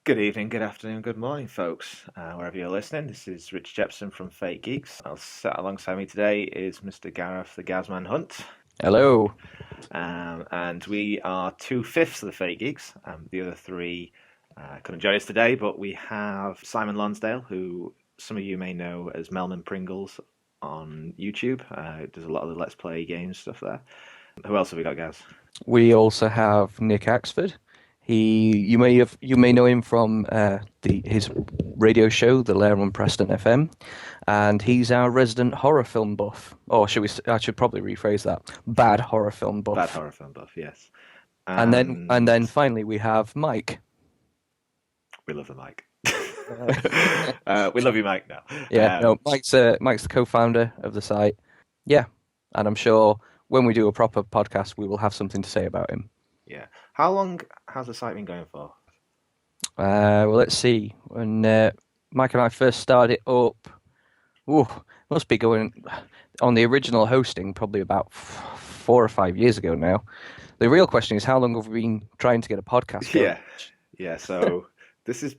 Good evening, good afternoon, good morning, folks. Wherever you're listening, this is Rich Jepson from Fake Geeks. I'll sat alongside me today is Mr. Gareth the Gazman Hunt. Hello. And we are two-fifths of the Fake Geeks. The other three couldn't join us today, but we have Simon Lonsdale, who some of you may know as Melman Pringles on YouTube. Does a lot of the Let's Play games stuff there. Who else have we got, Gaz? We also have Nick Axford. You may know him from his radio show, The Lair on Preston FM, and he's our resident horror film buff. Or I should probably rephrase that. Bad horror film buff. Bad horror film buff, yes. And then finally we have Mike. We love the Mike. We love you, Mike. Now, Mike's the co-founder of the site. Yeah, and I'm sure when we do a proper podcast, we will have something to say about him. Yeah. How long has the site been going for? Well, let's see. When Mike and I first started it up, must be going on the original hosting probably about 4 or 5 years ago now. The real question is, how long have we been trying to get a podcast going? Yeah. So this is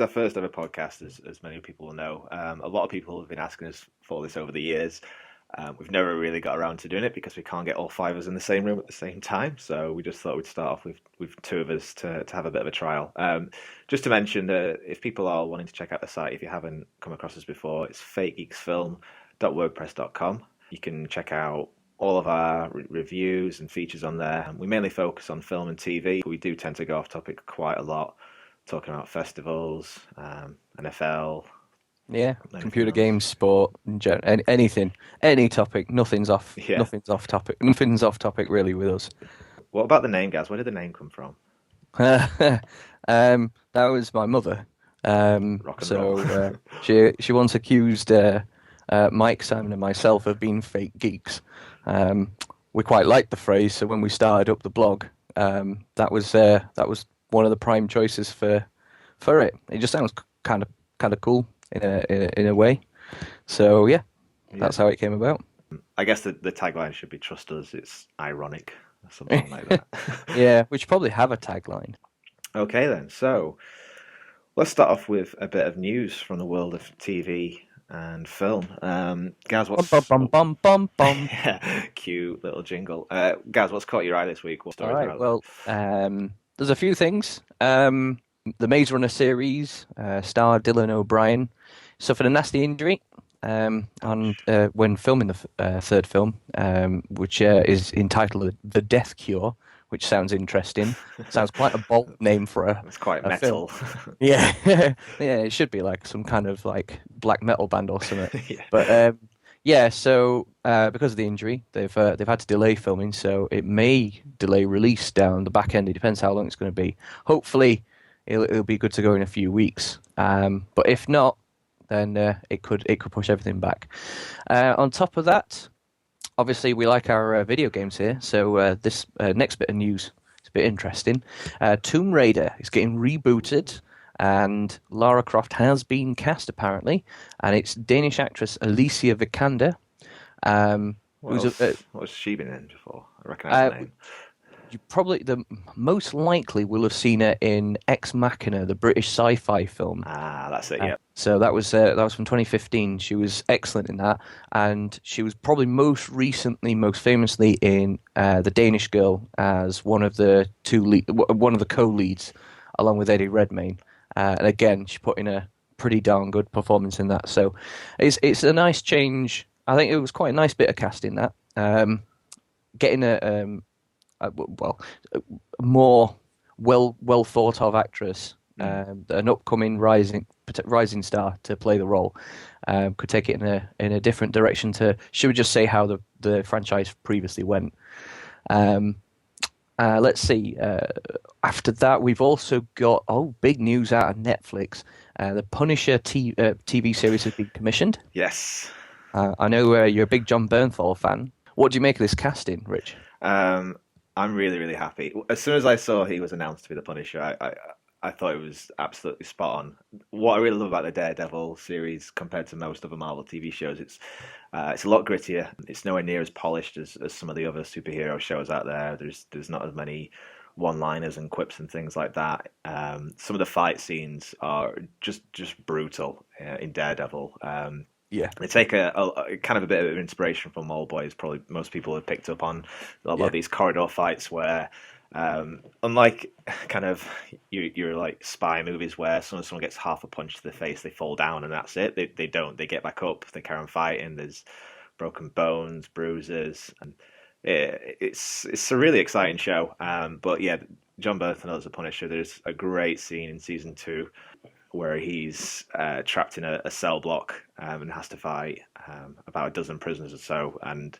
our first ever podcast, as many people will know. A lot of people have been asking us for this over the years. We've never really got around to doing it because we can't get all five of us in the same room at the same time. So we just thought we'd start off with two of us to have a bit of a trial. Just to mention that if people are wanting to check out the site, if you haven't come across us before, it's fakegeeksfilm.wordpress.com. You can check out all of our reviews and features on there. We mainly focus on film and TV, but we do tend to go off topic quite a lot, talking about festivals, NFL. Yeah, computer games, sport, anything, any topic. Nothing's off topic. Nothing's off topic really with us. What about the name, guys? Where did the name come from? That was my mother. She once accused Mike, Simon, and myself of being fake geeks. We quite liked the phrase, so when we started up the blog, that was one of the prime choices for it. It just sounds kind of cool. In a way, so yeah, that's how it came about. I guess the tagline should be "Trust us, it's ironic," or something like that. Yeah, we should probably have a tagline. Okay then, so let's start off with a bit of news from the world of TV and film. Gaz, what's yeah, cute little jingle. Gaz, what's caught your eye this week? What stories? All right, well, there's a few things. The Maze Runner series, star Dylan O'Brien, suffered a nasty injury when filming the third film, which is entitled "The Death Cure," which sounds interesting. Sounds quite a bold name for a. It's quite metal. Film. Yeah, yeah, it should be like some kind of like black metal band or something. Yeah. But yeah, so because of the injury, they've had to delay filming, so it may delay release down the back end. It depends how long it's going to be. Hopefully, it'll be good to go in a few weeks. But if not, then it could push everything back. On top of that, obviously we like our video games here, so this next bit of news is a bit interesting. Tomb Raider is getting rebooted, and Lara Croft has been cast apparently, and it's Danish actress Alicia Vikander. What has she been in before? I recognise the name. You probably most likely will have seen her in Ex Machina, the British sci-fi film. Ah, that's it. Yeah. So that was from 2015. She was excellent in that, and she was probably most famously in The Danish Girl as one of the co-leads, along with Eddie Redmayne. And again, she put in a pretty darn good performance in that. So it's a nice change. I think it was quite a nice bit of casting that. Getting a more well thought of actress, an upcoming rising star to play the role, could take it in a different direction to, should we just say, how the franchise previously went. Let's see. After that, we've also got big news out of Netflix. The Punisher TV series has been commissioned. Yes. I know you're a big John Bernthal fan. What do you make of this casting, Rich? I'm really, really happy. As soon as I saw he was announced to be the Punisher, I thought it was absolutely spot on. What I really love about the Daredevil series compared to most other Marvel TV shows, it's a lot grittier. It's nowhere near as polished as some of the other superhero shows out there. There's not as many one-liners and quips and things like that. Some of the fight scenes are just brutal in Daredevil. Yeah, They take a kind of a bit of inspiration from Old Boys. Probably most people have picked up on a lot yeah, of these corridor fights where, unlike kind of your like spy movies where someone gets half a punch to the face, they fall down and that's it. They don't. They get back up. They carry on fighting. There's broken bones, bruises, and it's a really exciting show. But yeah, John Bernthal as a Punisher. There's a great scene in season 2 where he's trapped in a cell block and has to fight about a dozen prisoners or so, and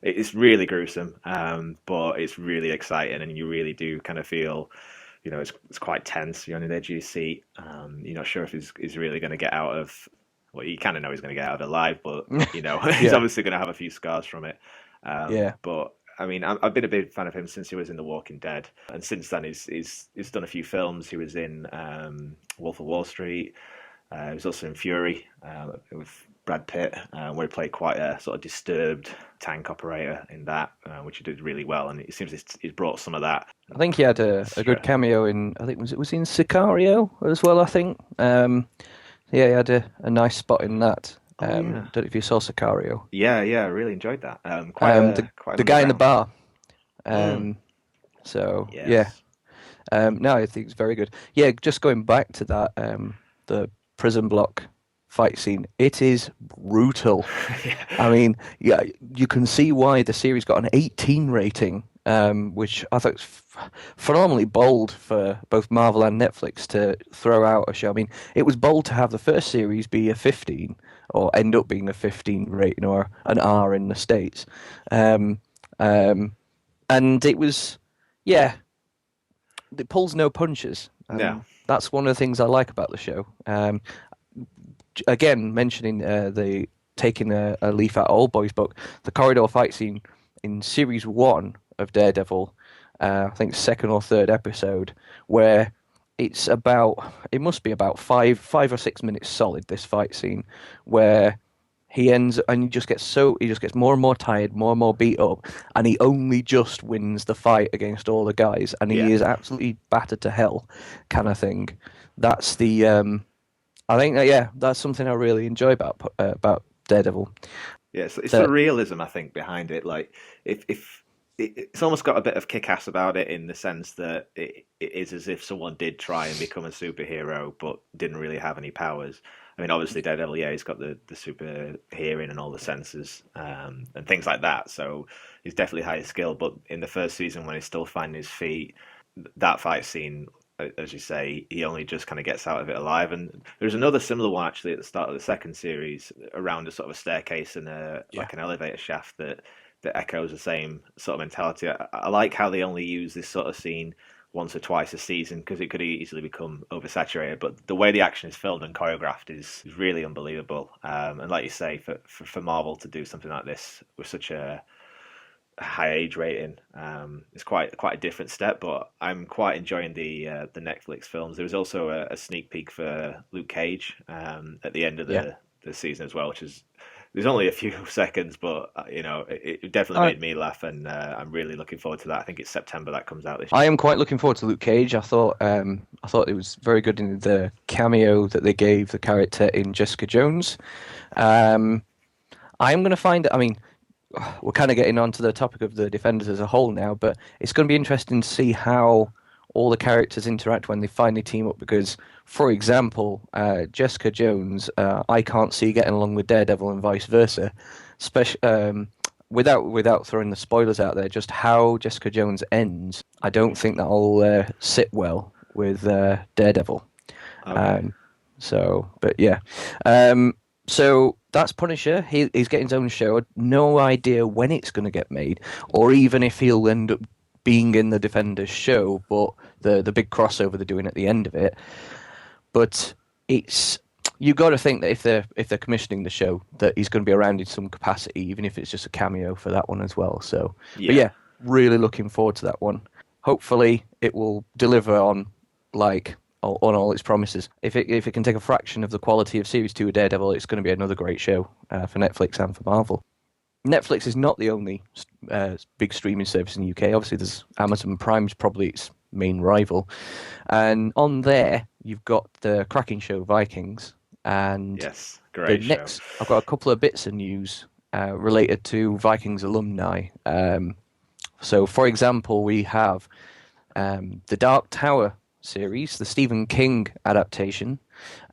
it's really gruesome, but it's really exciting, and you really do kind of feel, it's quite tense. You're on the edge of your seat. You're not sure if he's really going to get out of. Well, you kind of know he's going to get out of it alive, but he's yeah, obviously going to have a few scars from it. yeah. But I mean, I've been a big fan of him since he was in The Walking Dead, and since then he's done a few films. He was in Wolf of Wall Street. He was also in Fury with Brad Pitt, where he played quite a sort of disturbed tank operator in that, which he did really well. And it seems he's brought some of that. I think he had a good cameo in. I think was in Sicario as well. I think. Yeah, he had a nice spot in that. Oh yeah, Don't know if you saw Sicario. yeah, I really enjoyed that. Quite The guy in the underground. bar. Mm, So yeah, yes. no, I think it's very good. Yeah, just going back to that, the prison block fight scene. It is brutal. I mean, yeah, you can see why the series got an 18 rating, which I thought was phenomenally bold for both Marvel and Netflix to throw out a show. I mean, it was bold to have the first series be a 15 or end up being a 15 rating or an R in the States. Um, um, and it was, yeah, it pulls no punches. No. That's one of the things I like about the show. Again, mentioning the taking a leaf out of Old Boy's book, the corridor fight scene in series 1 of Daredevil, I think second or third episode, where it must be about 5 or 6 minutes solid, this fight scene, where he ends and he just gets more and more tired, more and more beat up, and he only just wins the fight against all the guys, and Yeah. he is absolutely battered to hell, kind of thing. That's the I think that, yeah, that's something I really enjoy about Daredevil. Yeah, it's the That realism I think behind it. Like if it's almost got a bit of kick-ass about it in the sense that it is as if someone did try and become a superhero but didn't really have any powers. I mean, obviously Daredevil, yeah, he's got the super hearing and all the senses and things like that. So he's definitely higher skill. But in the first season, when he's still finding his feet, that fight scene, as you say, he only just kind of gets out of it alive. And there's another similar one actually at the start of the second series around a sort of a staircase and yeah, like an elevator shaft that echoes the same sort of mentality. I like how they only use this sort of scene once or twice a season because it could easily become oversaturated. But the way the action is filmed and choreographed is really unbelievable. And like you say, for Marvel to do something like this with such a high age rating. It's quite a different step, but I'm quite enjoying the Netflix films. There was also a sneak peek for Luke Cage at the end of yeah. the season as well, which is there's only a few seconds, but it definitely I made me laugh, and I'm really looking forward to that. I think it's September that comes out this I year. am quite looking forward to Luke Cage. I thought it was very good in the cameo that they gave the character in Jessica Jones. Um, I'm going to find. I mean, we're kind of getting onto the topic of the Defenders as a whole now, but it's going to be interesting to see how all the characters interact when they finally team up. Because, for example, Jessica Jones, I can't see getting along with Daredevil and vice versa. Especially without throwing the spoilers out there, just how Jessica Jones ends, I don't think that'll sit well with Daredevil. Okay. Um, but yeah. So that's Punisher. He's getting his own show. No idea when it's going to get made, or even if he'll end up being in the Defenders show, but the big crossover they're doing at the end of it. But it's you got to think that if they're commissioning the show, that he's going to be around in some capacity, even if it's just a cameo for that one as well. So, but Yeah. yeah, really looking forward to that one. Hopefully, it will deliver on like on all its promises. If it can take a fraction of the quality of Series 2 of Daredevil, it's going to be another great show for Netflix and for Marvel. Netflix is not the only big streaming service in the UK. Obviously, there's Amazon Prime's probably its main rival. And on there, you've got the cracking show Vikings, and Yes, the great show. next, I've got a couple of bits of news related to Vikings alumni. So, for example, we have the Dark Tower series, the Stephen King adaptation,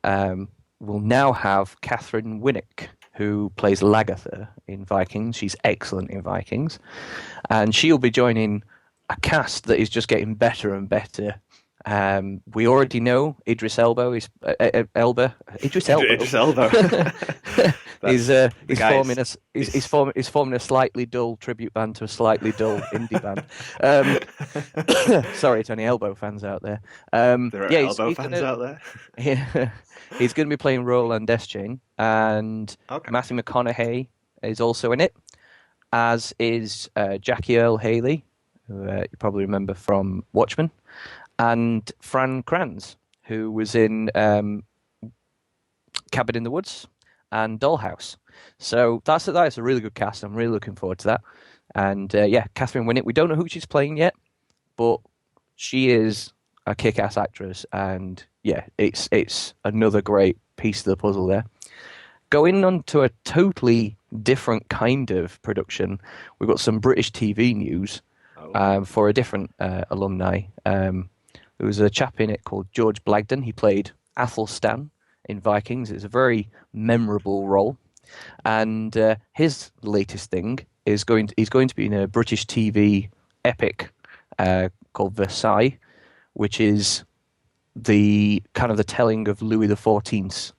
um, will now have Catherine Winnick, who plays Lagatha in Vikings. She's excellent in Vikings. And she'll be joining a cast that is just getting better and better. We already know Idris Elba Idris Elba. is That's the is guy. forming a is forming a slightly dull tribute band to a slightly dull indie band. Um, Sorry to any Elbow fans out there. There are Yeah, Elbow he's fans gonna out there. yeah, he's gonna be playing Roland Deschain, and Okay. Matthew McConaughey is also in it, as is Jackie Earl Haley, who you probably remember from Watchmen, and Fran Kranz, who was in Cabin in the Woods and Dollhouse. So that's a really good cast. I'm really looking forward to that. And yeah, Catherine Winnick. We don't know who she's playing yet, but she is a kick-ass actress, and yeah, it's another great piece of the puzzle there. Going on to a totally different kind of production, we've got some British TV news Oh, for a different alumni. There was a chap in it called George Blagden. He played Athelstan in Vikings. It's a very memorable role, and his latest thing he's going to be in a British TV epic called Versailles, which is the kind of the telling of Louis the XIV's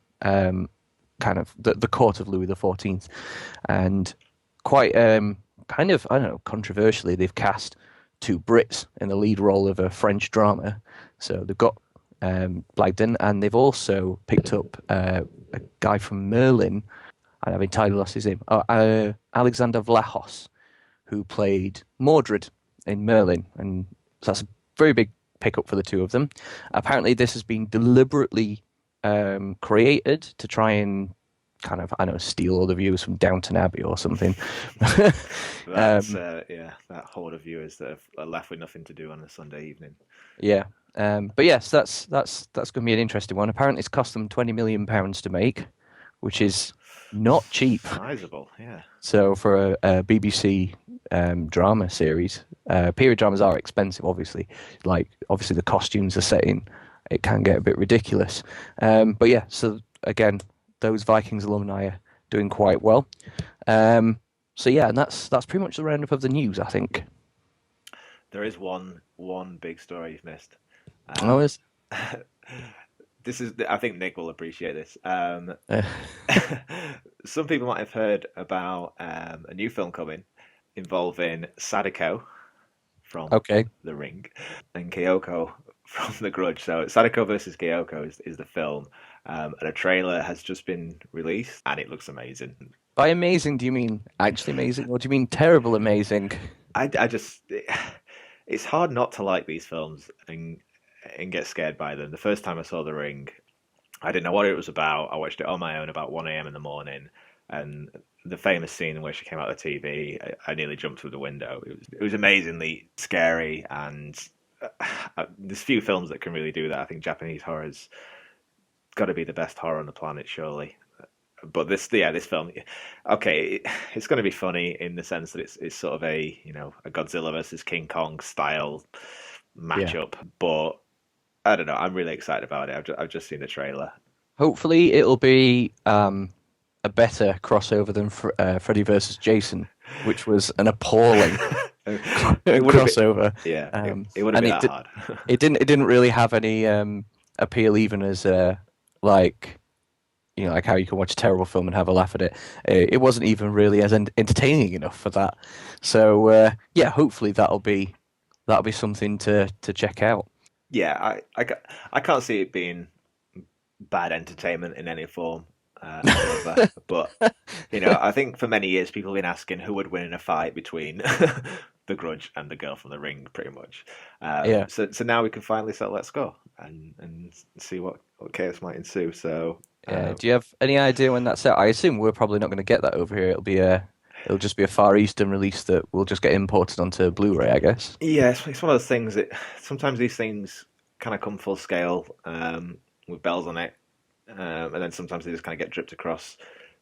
kind of the court of Louis the XIV, and quite kind of I don't know controversially they've cast two Brits in the lead role of a French drama. So they've got Blagden, and they've also picked up a guy from Merlin, and I've entirely lost his name. Alexander Vlahos, who played Mordred in Merlin, and so that's a very big pickup for the two of them. Apparently, this has been deliberately created to try and kind of, I don't know, steal all the viewers from Downton Abbey or something. that's yeah, that horde of viewers that are left with nothing to do on a Sunday evening. Yeah. But yes, that's going to be an interesting one. Apparently, it's cost them £20 million to make, which is not cheap. Sizable, yeah. So for a BBC drama series, period dramas are expensive, obviously. Like obviously the costumes are setting, it can get a bit ridiculous. But yeah, so again, those Vikings alumni are doing quite well. So yeah, and that's pretty much the roundup of the news, I think. There is one big story you've missed. Oh, Um, is this is, I think Nick will appreciate this. uh, Some people might have heard about a new film coming involving Sadako from okay. The Ring and Kyoko from The Grudge. So Sadako versus Kyoko is the film, and a trailer has just been released, and it looks amazing. By amazing, do you mean actually amazing, or do you mean terrible amazing? I just it's hard not to like these films and get scared by them. The first time I saw The Ring, I didn't know what it was about. I watched it on my own about 1 a.m. in the morning, and the famous scene where she came out of the TV, I nearly jumped through the window. It was amazingly scary, and there's few films that can really do that. I think Japanese horror's got to be the best horror on the planet, surely. But this film, okay, it's going to be funny in the sense that it's sort of a Godzilla versus King Kong style Yeah. matchup. But I don't know. I'm really excited about it. I've just seen the trailer. Hopefully, it'll be a better crossover than Freddy versus Jason, which was an appalling It would have been, crossover. yeah, Um, it wouldn't and be that hard. it didn't really have any appeal even as like like how you can watch a terrible film and have a laugh at it. It wasn't even really as entertaining enough for that. So yeah, hopefully that'll be something to check out. Yeah, I can't see it being bad entertainment in any form whatsoever. But I think for many years people have been asking who would win in a fight between the Grudge and the girl from the Ring, pretty much. Yeah. So now we can finally settle that score and see what chaos might ensue. So Do you have any idea when that's out? I assume we're probably not going to get that over here. It'll be It'll just be a Far Eastern release that will just get imported onto Blu-ray, I guess. Yeah, it's one of those things that sometimes these things kind of come full scale with bells on it, and then sometimes they just kind of get dripped across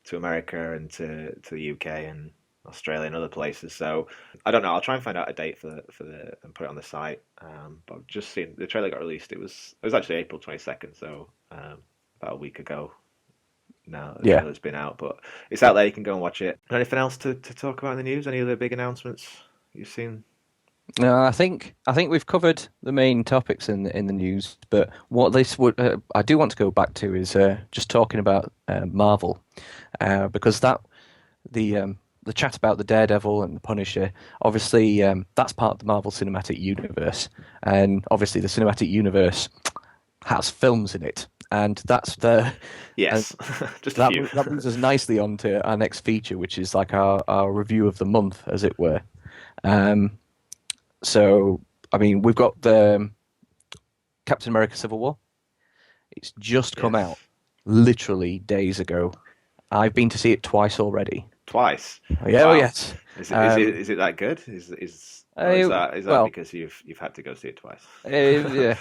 to America and to the UK and Australia and other places. So I don't know. I'll try and find out a date for the and put it on the site. But I've just seen the trailer got released. It was actually April 22nd, so about a week ago now the Yeah. trailer's been out. But it's out there. You can go and watch it. Anything else to talk about in the news? Any other big announcements you've seen? No, I think we've covered the main topics in the news, but what this would I do want to go back to is just talking about Marvel, because the chat about the Daredevil and the Punisher, obviously that's part of the Marvel Cinematic Universe, and obviously the Cinematic Universe has films in it, and that's the and Yes, just a that few. that brings us nicely on to our next feature, which is like our review of the month, as it were. Um, so, I mean, we've got the Captain America Civil War. It's just come out Yes, literally days ago. I've been to see it twice already. twice. Yeah, oh Wow. yes. Is it is it Um, is it that good? Is or I, is that well, because you've had to go see it twice? yeah.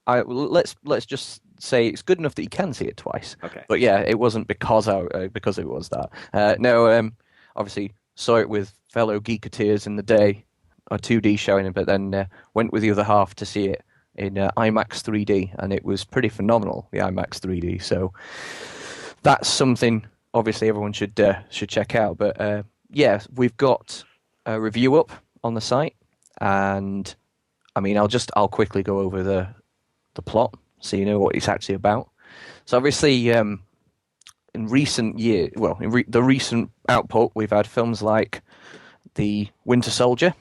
Let's just say it's good enough that you can see it twice. Okay. But yeah, it wasn't because it was that. No, obviously saw it with fellow geeketeers in the day, a 2D showing, but then went with the other half to see it in IMAX 3D, and it was pretty phenomenal, the IMAX 3D. So that's something obviously everyone should check out. But yeah, we've got a review up on the site, and I mean, I'll quickly go over the plot so you know what it's actually about. So obviously, in recent year, well, the recent output, we've had films like the Winter Soldier,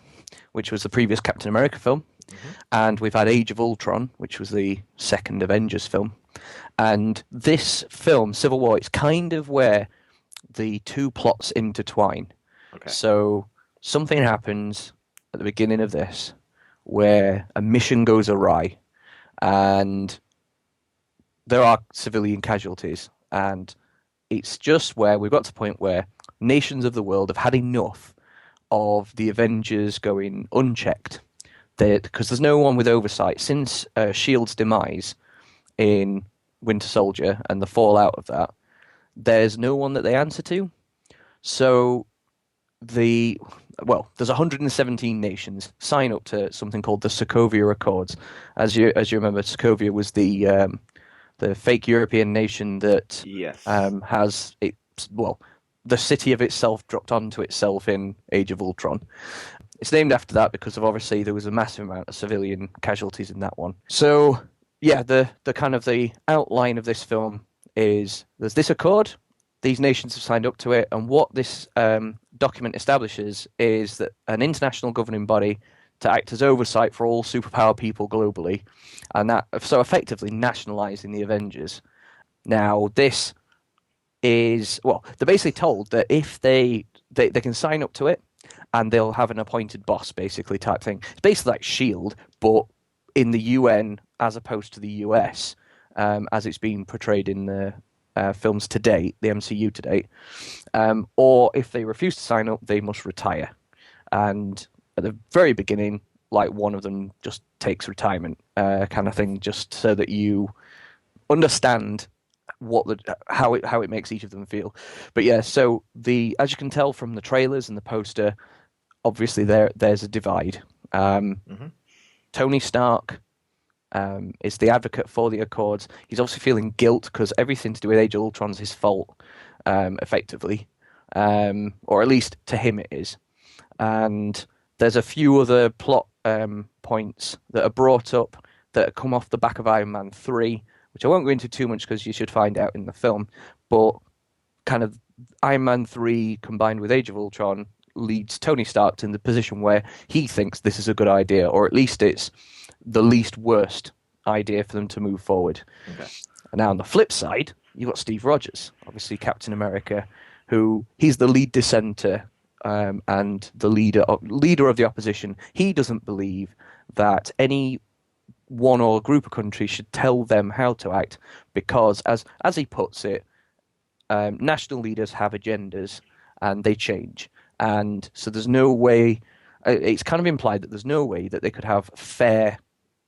which was the previous Captain America film, Hmm. and we've had Age of Ultron, which was the second Avengers film. And this film, Civil War, is kind of where the two plots intertwine. Okay. So something happens at the beginning of this where a mission goes awry, and there are civilian casualties, and it's just where we've got to the point where nations of the world have had enough of the Avengers going unchecked. Because there's no one with oversight since Shield's demise in Winter Soldier and the fallout of that. There's no one that they answer to. So the there's 117 nations sign up to something called the Sokovia Accords. As you remember, Sokovia was the fake European nation that Yes. has it. Well, the city of itself dropped onto itself in Age of Ultron. It's named after that because of obviously there was a massive amount of civilian casualties in that one. So yeah, the kind of the outline of this film is there's this accord, these nations have signed up to it, and what this document establishes is that an international governing body to act as oversight for all superpower people globally, and that so effectively nationalizing the Avengers. Now this is they're basically told that if they can sign up to it and they'll have an appointed boss basically type thing. It's basically like Shield, but in the UN as opposed to the US, as it's been portrayed in the films to date, the MCU to date. Or if they refuse to sign up, they must retire. And at the very beginning, like one of them just takes retirement, kind of thing, just so that you understand how it makes each of them feel. But yeah, so the as you can tell from the trailers and the poster, obviously there's a divide. Hmm. Tony Stark is the advocate for the Accords. He's obviously feeling guilt because everything to do with Age of Ultron's his fault, effectively, or at least to him it is. And there's a few other plot points that are brought up that come off the back of Iron Man 3, which I won't go into too much because you should find out in the film. But kind of Iron Man 3 combined with Age of Ultron leads Tony Stark to the position where he thinks this is a good idea, or at least it's the least worst idea for them to move forward. Okay. And now on the flip side, you've got Steve Rogers, obviously Captain America, who he's the lead dissenter and the leader of the opposition. He doesn't believe that any one or group of countries should tell them how to act because, as he puts it, national leaders have agendas and they change. and so there's no way. It's kind of implied that there's no way that they could have fair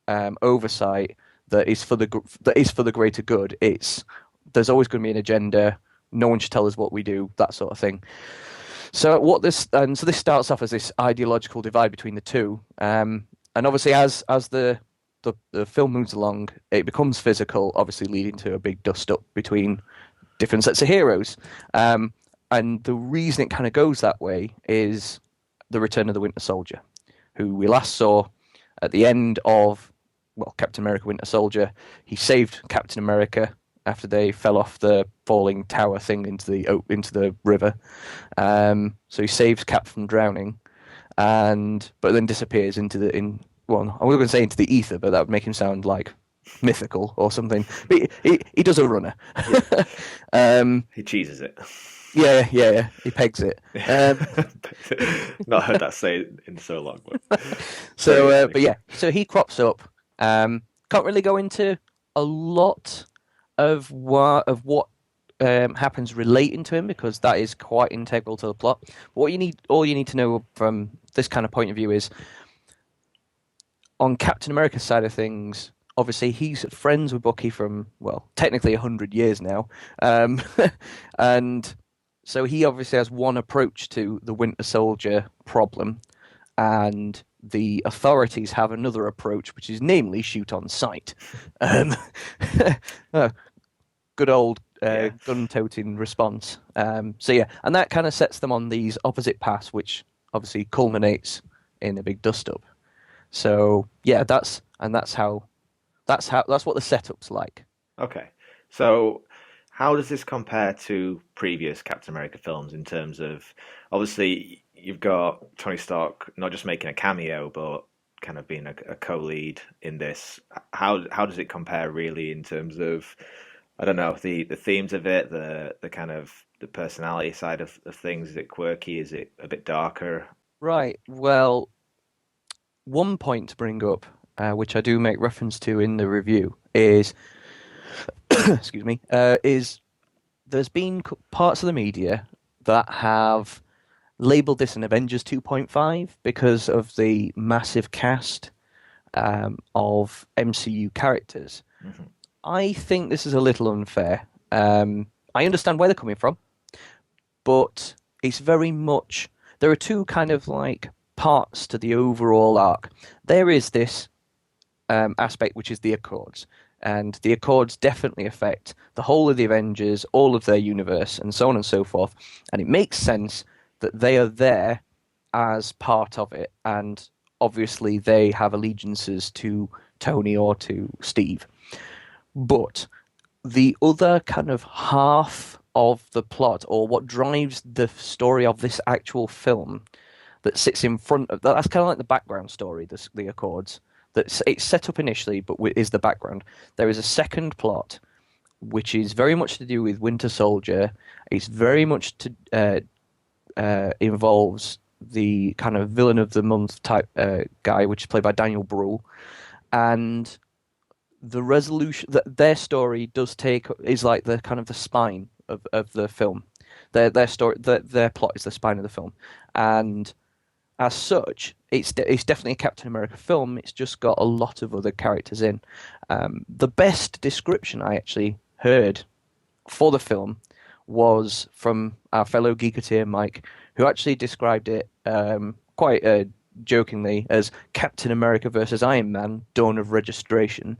oversight that is for the greater good. There's always going to be an agenda. No one should tell us what we do, that sort of thing. So this starts off as this ideological divide between the two, and obviously as the film moves along, it becomes physical, obviously leading to a big dust up between different sets of heroes. And the reason it kind of goes that way is the return of the Winter Soldier, who we last saw at the end of, well, Captain America Winter Soldier. He saved Captain America after they fell off the falling tower thing into the river. So he saves Cap from drowning, but then disappears well, I was going to say into the ether, but that would make him sound like mythical or something. But he does a runner. He cheeses it. Yeah. He pegs it. Not heard that say in so long. But yeah, so he crops up. Can't really go into a lot of what happens relating to him because that is quite integral to the plot. But all you need to know from this kind of point of view is on Captain America's side of things. Obviously, he's friends with Bucky from, well, technically 100 years now, and so he obviously has one approach to the Winter Soldier problem, and the authorities have another approach, which is namely shoot on sight. Good old gun-toting response. So yeah, and that kind of sets them on these opposite paths, which obviously culminates in a big dust-up. So yeah, that's what the setup's like. Okay, so how does this compare to previous Captain America films in terms of obviously you've got Tony Stark not just making a cameo but kind of being a co-lead in this. How does it compare really in terms of I don't know the themes of it, the kind of the personality side of things? Is it quirky? Is it a bit darker? Right. Well, one point to bring up, which I do make reference to in the review, is excuse me, is there's been parts of the media that have labeled this an Avengers 2.5 because of the massive cast of MCU characters. Hmm. I think this is a little unfair. I understand where they're coming from, but it's very much there are two kind of like parts to the overall arc. There is this aspect which is the Accords, and the Accords definitely affect the whole of the Avengers, all of their universe, and so on and so forth. And it makes sense that they are there as part of it, and obviously they have allegiances to Tony or to Steve. But the other kind of half of the plot, or what drives the story of this actual film, that sits in front of that's kind of like the background story, the Accords. It's set up initially, but is the background. There is a second plot, which is very much to do with Winter Soldier. It's very much to involves the kind of villain of the month type guy, which is played by Daniel Bruhl, and the resolution that their story is like the kind of the spine of the film. Their story, their plot is the spine of the film, and as such, it's definitely a Captain America film. It's just got a lot of other characters in. The best description I actually heard for the film was from our fellow Geeketeer Mike, who actually described it quite jokingly as Captain America versus Iron Man: Dawn of Registration,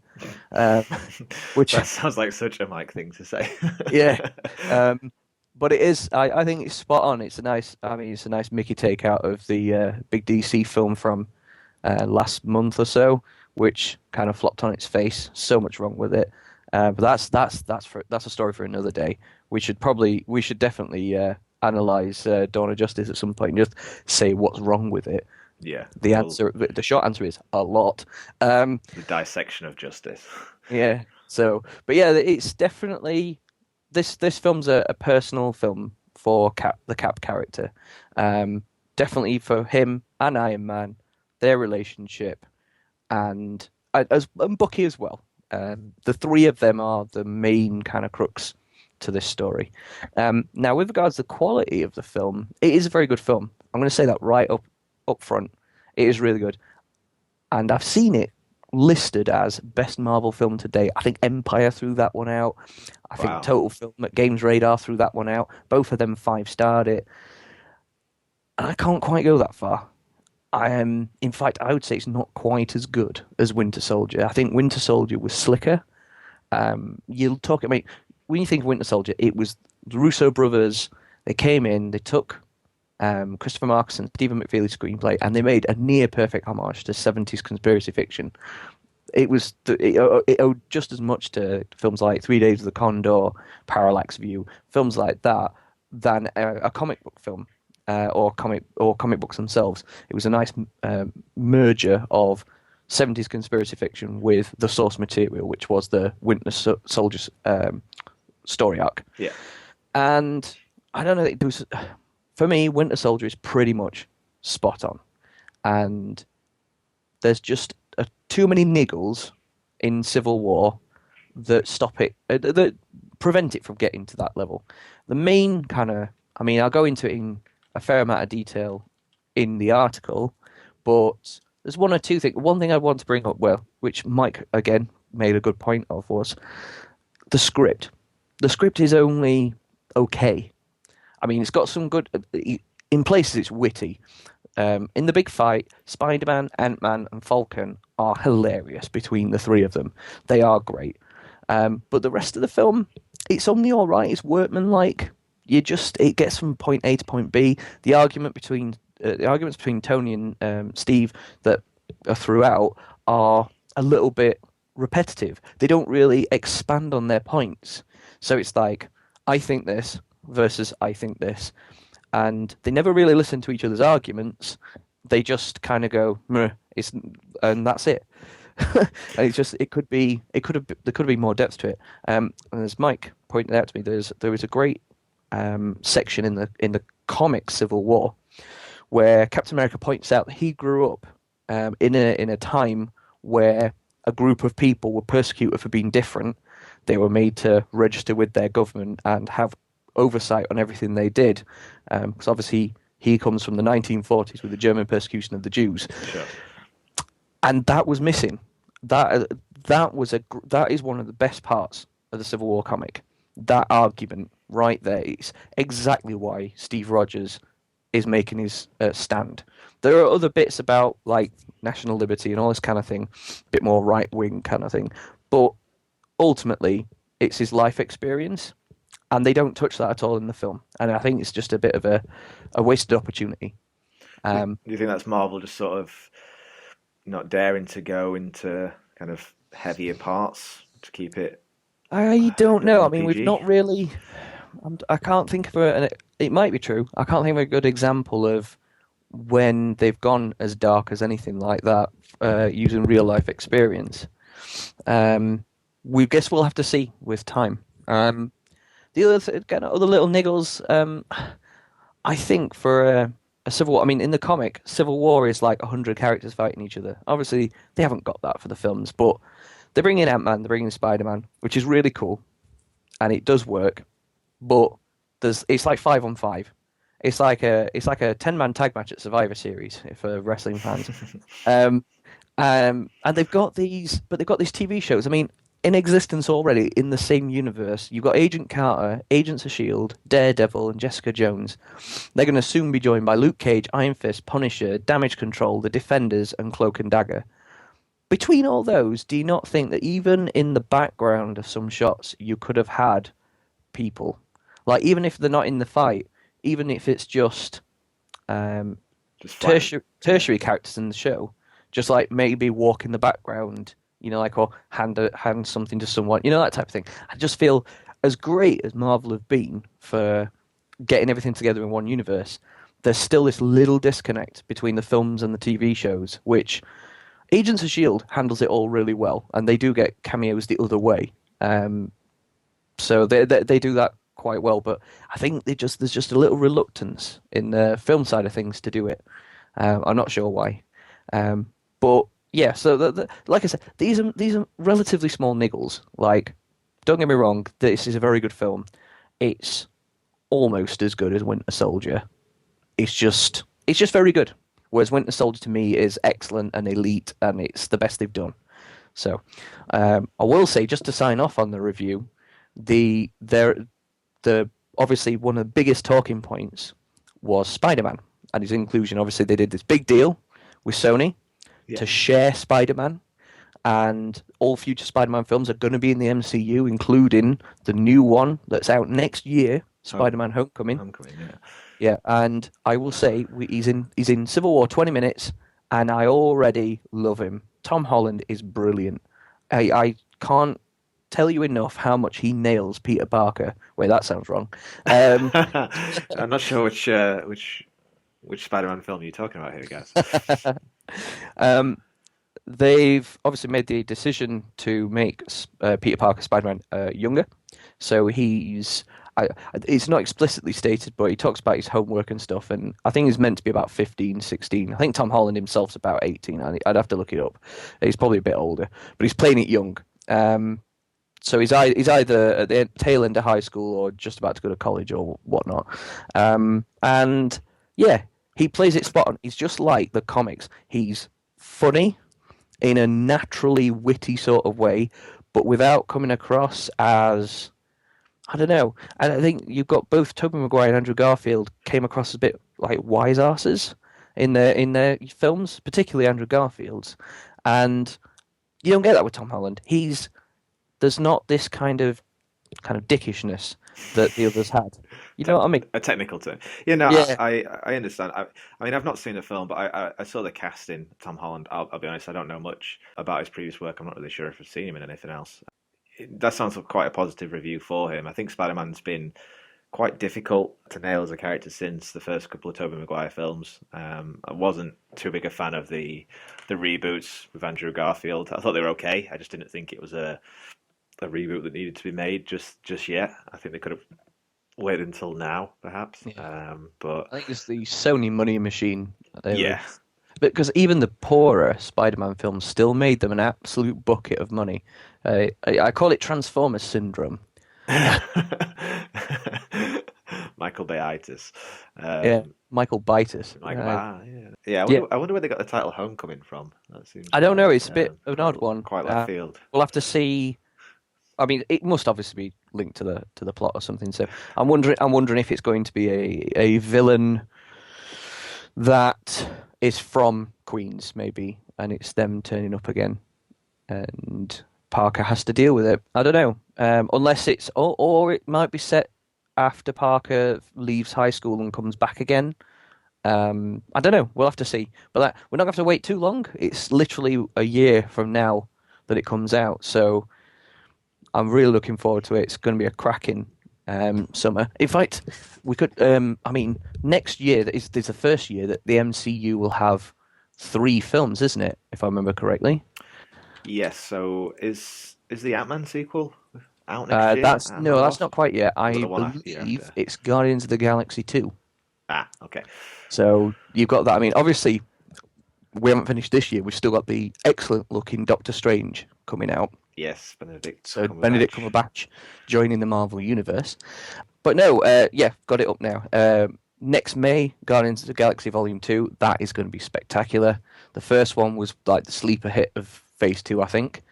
which That sounds like such a Mike thing to say. yeah. But it is. I think it's spot on. It's a nice. I mean, it's a nice Mickey take out of the big DC film from last month or so, which kind of flopped on its face. So much wrong with it. But that's a story for another day. We should definitely analyze Dawn of Justice at some point and just say what's wrong with it. Yeah. The short answer is a lot. The dissection of justice. Yeah. So, but yeah, it's definitely. This film's a personal film for the Cap character. Definitely for him and Iron Man, their relationship, and Bucky as well. The three of them are the main kind of crux to this story. Now, with regards to the quality of the film, it is a very good film. I'm going to say that right up front. It is really good, and I've seen it listed as best Marvel film to date. I think Empire threw that one out. I think Wow. Total Film at Games Radar threw that one out. Both of them 5-starred it, and I can't quite go that far. I am, in fact, I would say it's not quite as good as Winter Soldier. I think Winter Soldier was slicker. You'll talk. I mean, when you think of Winter Soldier, it was the Russo brothers. They came in, they took Christopher Marcus and Stephen McFeely's screenplay, and they made a near perfect homage to 70s conspiracy fiction. It owed just as much to films like 3 Days of the Condor, Parallax View, films like that, than a comic book film or comic books themselves. It was a nice merger of 70s conspiracy fiction with the source material, which was the Winter Soldier's story arc. Yeah. And I don't know, for me, Winter Soldier is pretty much spot on. And there's just too many niggles in Civil War that stop it, that prevent it from getting to that level. The main kind of, I mean, I'll go into it in a fair amount of detail in the article, but there's one or two things. One thing I want to bring up, well, which Mike again made a good point of, was the script. The script is only okay. I mean, it's got some good. In places, it's witty. In the big fight, Spider-Man, Ant-Man, and Falcon are hilarious between the three of them. They are great. But the rest of the film, it's only all right. It's workmanlike. It gets from point A to point B. The arguments between Tony and Steve that are throughout are a little bit repetitive. They don't really expand on their points. So it's like, I think this versus I think this. And they never really listen to each other's arguments. They just kind of go, meh, and that's it. And there could have been more depth to it. And as Mike pointed out to me, there is a great section in the comic Civil War where Captain America points out that he grew up in a time where a group of people were persecuted for being different. They were made to register with their government and have oversight on everything they did, because obviously he comes from the 1940s with the German persecution of the Jews, Sure. and that was missing. That is one of the best parts of the Civil War comic. That argument right there is exactly why Steve Rogers is making his stand. There are other bits about like national liberty and all this kind of thing, a bit more right wing kind of thing, but ultimately it's his life experience. And they don't touch that at all in the film. And I think it's just a bit of a wasted opportunity. Do you think that's Marvel just sort of not daring to go into kind of heavier parts to keep it I a don't bit know. I more mean, we've PG? not really. I can't think of and it might be true. I can't think of a good example of when they've gone as dark as anything like that using real life experience. We guess we'll have to see with time. The other little niggles, I think for a Civil War, I mean, in the comic, Civil War is like 100 characters fighting each other. Obviously, they haven't got that for the films, but they bring in Ant-Man, they bring in Spider-Man, which is really cool, and it does work, but it's like 5-on-5. It's like a 10-man tag match at Survivor Series for wrestling fans. Um, and they've got these TV shows. I mean, in existence already in the same universe. You've got Agent Carter, Agents of S.H.I.E.L.D., Daredevil, and Jessica Jones. They're going to soon be joined by Luke Cage, Iron Fist, Punisher, Damage Control, The Defenders, and Cloak and Dagger. Between all those, do you not think that even in the background of some shots, you could have had people? Like, even if they're not in the fight, even if it's just Just fine. tertiary characters in the show, just like maybe walk in the background, like or hand something to someone, that type of thing. I just feel as great as Marvel have been for getting everything together in one universe, there's still this little disconnect between the films and the TV shows, which Agents of S.H.I.E.L.D. handles it all really well, and they do get cameos the other way. So they do that quite well, but I think there's just a little reluctance in the film side of things to do it. I'm not sure why, but yeah. So like I said, these are relatively small niggles. Like don't get me wrong, this is a very good film. It's almost as good as Winter Soldier. It's just very good. Whereas Winter Soldier to me is excellent and elite, and it's the best they've done. So, I will say, just to sign off on the review, the obviously one of the biggest talking points was Spider-Man and his inclusion. Obviously, they did this big deal with Sony Yeah. to share Spider-Man, and all future Spider-Man films are going to be in the MCU, including the new one that's out next year, Spider-Man Homecoming. Homecoming, yeah. Yeah, and I will say he's in Civil War 20 minutes, and I already love him. Tom Holland is brilliant. I can't tell you enough how much he nails Peter Parker. Wait, that sounds wrong. I'm not sure which Spider-Man film you're talking about here, guys. Um, they've obviously made the decision to make Peter Parker Spider-Man younger. So it's not explicitly stated, but he talks about his homework and stuff. And I think he's meant to be about 15, 16. I think Tom Holland himself's about 18. I'd have to look it up. He's probably a bit older, but he's playing it young. So he's either at the tail end of high school or just about to go to college or whatnot. And yeah, he plays it spot on. He's just like the comics. He's funny in a naturally witty sort of way, but without coming across as, I don't know. And I think you've got both Tobey Maguire and Andrew Garfield came across a bit like wise asses in their films, particularly Andrew Garfield's. And you don't get that with Tom Holland. There's not this kind of dickishness that the others had. You know what I mean? A technical term. Yeah, no, Yeah. I understand. I mean, I've not seen the film, but I saw the casting. Tom Holland. I'll be honest, I don't know much about his previous work. I'm not really sure if I've seen him in anything else. That sounds like quite a positive review for him. I think Spider-Man's been quite difficult to nail as a character since the first couple of Tobey Maguire films. I wasn't too big a fan of the reboots with Andrew Garfield. I thought they were okay. I just didn't think it was a reboot that needed to be made just yet. I think they could have waited until now, perhaps. Yeah. But I think it's the Sony money machine. yeah, Because even the poorer Spider-Man films still made them an absolute bucket of money. I call it Transformers syndrome. Michael Bayitis. Yeah, Michael Bitus. Yeah. Yeah, Yeah, I wonder where they got the title Homecoming from. That seems I don't know. quite It's a bit of an odd one. quite left field. We'll have to see. I mean, it must obviously be linked to the plot or something. So I'm wondering if it's going to be a villain that is from Queens, maybe, and it's them turning up again, and Parker has to deal with it. I don't know. Unless it's or it might be set after Parker leaves high school and comes back again. I don't know. We'll have to see. But we're not going to have to wait too long. It's literally a year from now that it comes out. So I'm really looking forward to it. It's going to be a cracking summer. In fact, we could. I mean, next year is the first year that the MCU will have 3 films, isn't it? If I remember correctly. Yes. So is the Ant-Man sequel out next year? That's Ant-Man no, that's Wasp? not quite yet. Or I the one after year believe after? it's Guardians of the Galaxy 2. Okay. So you've got that. I mean, obviously, we haven't finished this year. We've still got the excellent looking Doctor Strange coming out. Yes, Benedict So Cumberbatch. Benedict Cumberbatch joining the Marvel Universe. But no, yeah, got it up now. Next May, Guardians of the Galaxy Volume 2. That is going to be spectacular. The first one was like the sleeper hit of Phase 2, I think.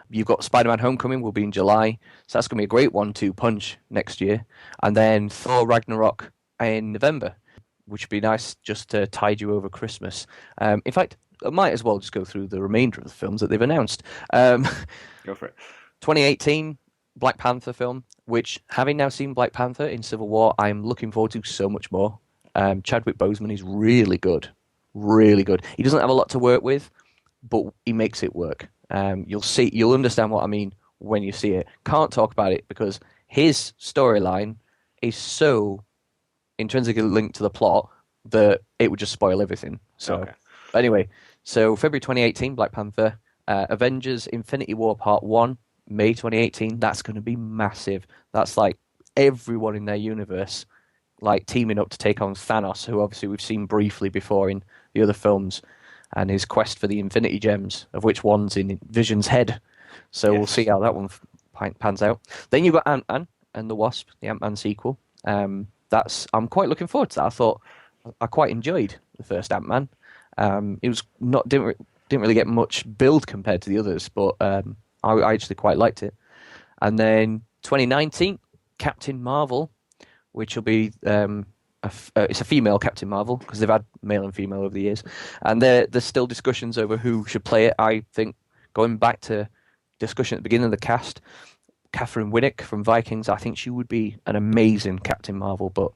You've got Spider-Man Homecoming will be in July. So that's going to be a great 1-2 punch next year. And then Thor Ragnarok in November, which would be nice just to tide you over Christmas. In fact, I might as well just go through the remainder of the films that they've announced. Go for it. 2018 Black Panther film, which, having now seen Black Panther in Civil War, I'm looking forward to so much more. Chadwick Boseman is really good. Really good. He doesn't have a lot to work with, but he makes it work. You'll understand what I mean when you see it. Can't talk about it because his storyline is so intrinsically linked to the plot that it would just spoil everything. So Okay. anyway, so February 2018, Black Panther, Avengers Infinity War Part 1, May 2018. That's going to be massive. That's like everyone in their universe like teaming up to take on Thanos, who obviously we've seen briefly before in the other films, and his quest for the Infinity Gems, of which one's in Vision's head. So we'll Yes. see how that one pans out. Then you've got Ant-Man and the Wasp, the Ant-Man sequel. That's I'm quite looking forward to that. I thought I quite enjoyed the first Ant-Man. It was not didn't really get much build compared to the others, but I actually quite liked it. And then 2019, Captain Marvel, which will be it's a female Captain Marvel because they've had male and female over the years, and there's still discussions over who should play it. I think going back to discussion at the beginning of the cast, Catherine Winnick from Vikings, I think she would be an amazing Captain Marvel, but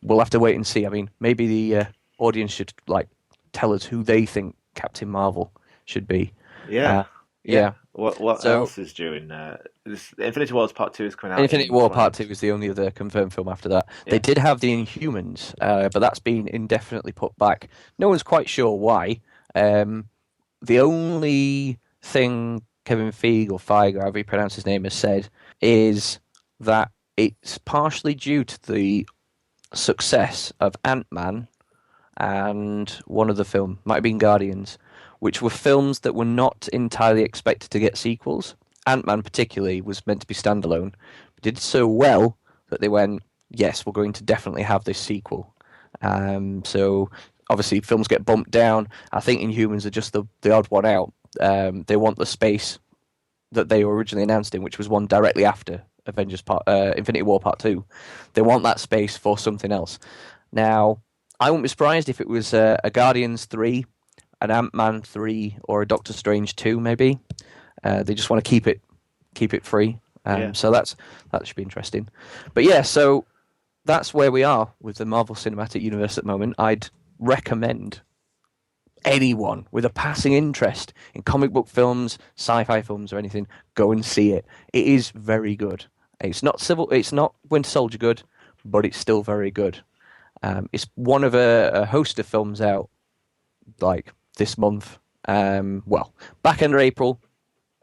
we'll have to wait and see. I mean, maybe the audience should like tell us who they think Captain Marvel should be. Yeah, yeah. Yeah. What So else is due in this Infinity Wars Part 2 is coming out Infinity in War like, Part 2 is the only other confirmed film after that. They yeah. did have the Inhumans, but that's been indefinitely put back. No one's quite sure why. The only thing Kevin Feige or Feige, or however you pronounce his name, has said is that it's partially due to the success of Ant-Man and one other film, might have been Guardians, which were films that were not entirely expected to get sequels. Ant-Man particularly was meant to be standalone, but did so well that they went, yes, we're going to definitely have this sequel. So obviously films get bumped down. I think Inhumans are just the odd one out. They want the space that they were originally announced in, which was one directly after Infinity War Part 2. They want that space for something else. Now, I wouldn't be surprised if it was a Guardians 3, an Ant-Man 3, or a Doctor Strange 2, maybe. They just want to keep it free. Yeah. So that should be interesting. But yeah, so that's where we are with the Marvel Cinematic Universe at the moment. I'd recommend anyone with a passing interest in comic book films, sci-fi films, or anything, go and see it. It is very good. It's not Winter Soldier good, but it's still very good. It's one of a host of films out like this month. Back end of April,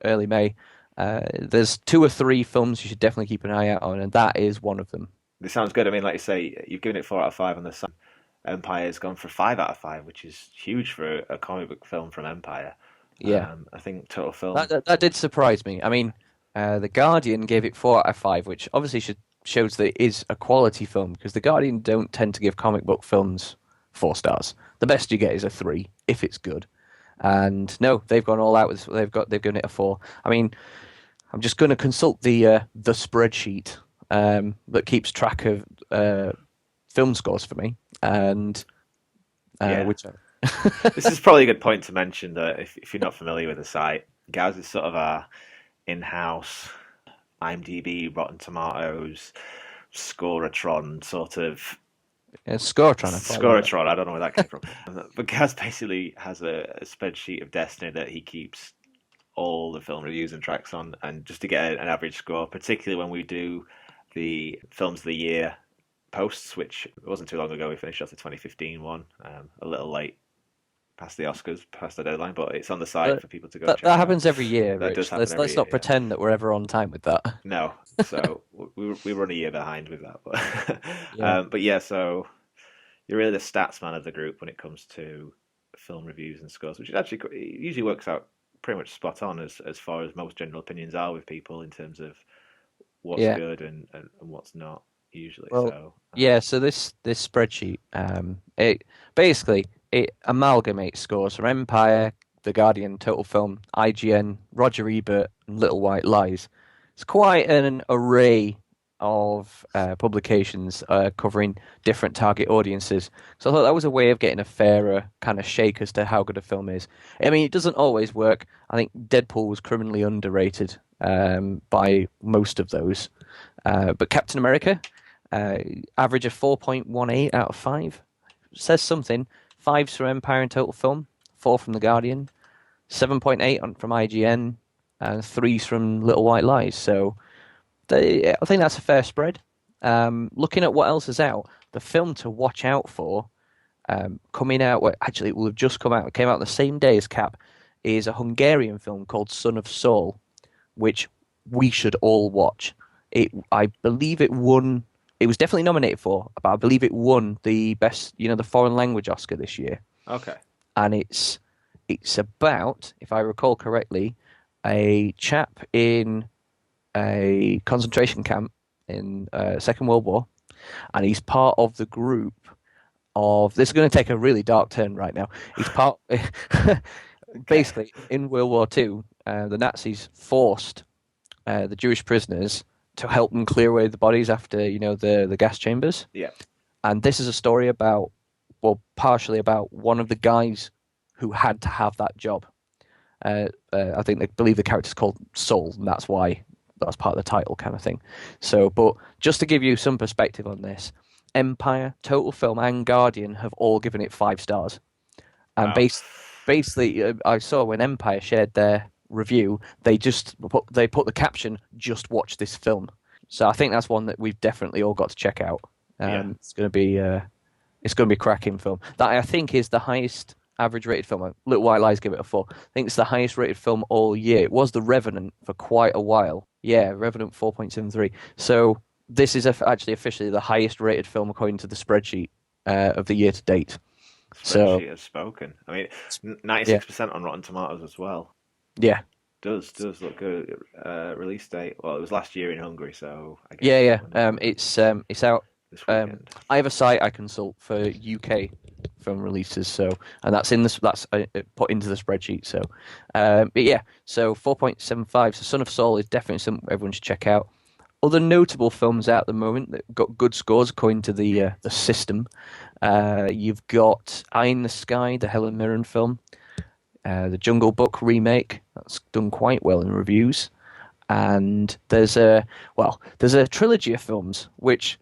early May. There's 2 or 3 films you should definitely keep an eye out on, and that is one of them. This sounds good. I mean, like you say, you've given it 4 out of 5 on the site. Empire's gone for 5 out of 5, which is huge for a comic book film from Empire. Yeah, I think total film. that did surprise me. I mean, The Guardian gave it 4 out of 5, which obviously shows that it is a quality film because The Guardian don't tend to give comic book films 4 stars. The best you get is a 3 if it's good. And no, they've gone all out with they've given it a 4. I mean, I'm just going to consult the spreadsheet that keeps track of film scores for me, and Yeah. which This is probably a good point to mention that if you're not familiar with the site, Gaz is sort of our in-house IMDb, Rotten Tomatoes, Scoratron sort of Scoretron. Scoratron. I don't know where that came from, but Gaz basically has a spreadsheet of destiny that he keeps all the film reviews and tracks on, and just to get an average score, particularly when we do the films of the year posts, which it wasn't too long ago. We finished off the 2015 one, a little late past the Oscars, past the deadline, but it's on the site for people to go check That out. happens every year, That Rich. does happen Let's every let's not year, yeah. pretend that we're ever on time with that. No, so we run a year behind with that, but Yeah. but yeah, so you're really the stats man of the group when it comes to film reviews and scores, which is actually it usually works out pretty much spot on as far as most general opinions are with people in terms of what's Yeah. good and what's not usually. Well, So yeah. So this spreadsheet, it basically it amalgamates scores from Empire, The Guardian, Total Film, IGN, Roger Ebert, and Little White Lies. It's quite an array of publications covering different target audiences. So I thought that was a way of getting a fairer kind of shake as to how good a film is. I mean, it doesn't always work. I think Deadpool was criminally underrated by most of those. But Captain America, average of 4.18 out of 5. Says something. 5s from Empire and Total Film, 4 from The Guardian, 7.8 from IGN, and 3s from Little White Lies. So I think that's a fair spread. Looking at what else is out, the film to watch out for, coming out, well, actually it will have just come out, it came out the same day as Cap, is a Hungarian film called Son of Saul, which we should all watch. I believe it won, it was definitely nominated for, but I believe it won the best, the foreign language Oscar this year. okay, And it's about, if I recall correctly, a chap in a concentration camp in Second World War, and he's part of the group of. This is going to take a really dark turn right now. He's part. Okay. Basically, in World War Two, the Nazis forced the Jewish prisoners to help them clear away the bodies after the gas chambers. Yeah. And this is a story about, well, partially about one of the guys who had to have that job. I think they believe the character's called Soul, and that's why that's part of the title kind of thing. So, but just to give you some perspective on this, Empire, Total Film, and Guardian have all given it 5 stars. And Wow. basically, I saw when Empire shared their review, they put the caption "Just watch this film." So I think that's one that we've definitely all got to check out. Yeah. It's going to be a cracking film. That I think is the highest average rated film. Little White Lies give it a 4. I think it's the highest rated film all year. It was The Revenant for quite a while. Yeah, Revenant 4.73. So this is actually officially the highest rated film according to the spreadsheet of the year to date. So Spreadsheet has spoken. I mean, yeah, 96% on Rotten Tomatoes as well. yeah, Does look good. Release date. Well, it was last year in Hungary, so I guess yeah, yeah. when did it come out? It's out. This Um, weekend. I have a site I consult for UK film releases, and that's put into the spreadsheet. But yeah, so 4.75. So Son of Saul is definitely something everyone should check out. Other notable films out at the moment that got good scores according to the system. You've got Eye in the Sky, the Helen Mirren film, the Jungle Book remake. That's done quite well in reviews. And there's a trilogy of films which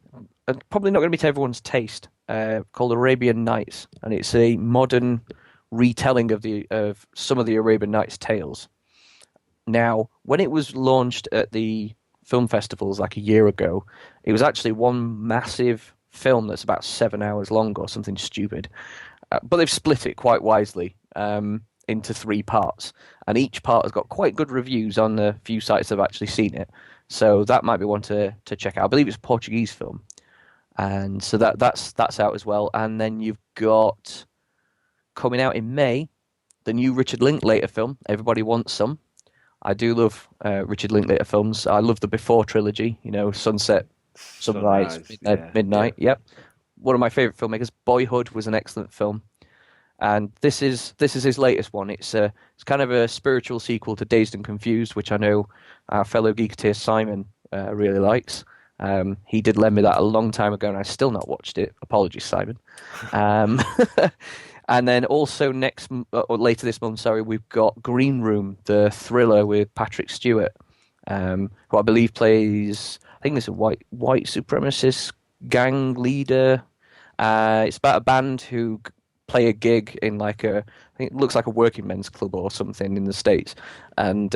are probably not going to be to everyone's taste, called Arabian Nights, and it's a modern retelling of some of the Arabian Nights tales. Now, when it was launched at the film festivals like a year ago, it was actually one massive film that's about 7 hours long or something stupid. But they've split it quite wisely into 3 parts, and each part has got quite good reviews on the few sites that have actually seen it. So that might be one to check out. I believe it's a Portuguese film, and so that's out as well. And then you've got coming out in May the new Richard Linklater film. Everybody Wants Some. I do love Richard Linklater films. I love the Before trilogy. Sunset, Sunrise, Sunrise. Midnight. Yeah. Yeah. Midnight. Yep, one of my favorite filmmakers. Boyhood was an excellent film. And this is his latest one. It's kind of a spiritual sequel to Dazed and Confused, which I know our fellow Geeketeer Simon really likes. He did lend me that a long time ago, and I still not watched it. Apologies, Simon. Um, and then also or later this month, sorry, we've got Green Room, the thriller with Patrick Stewart, who I believe plays. I think it's a white supremacist gang leader. It's about a band who play a gig in I think it looks like a working men's club or something in the States. And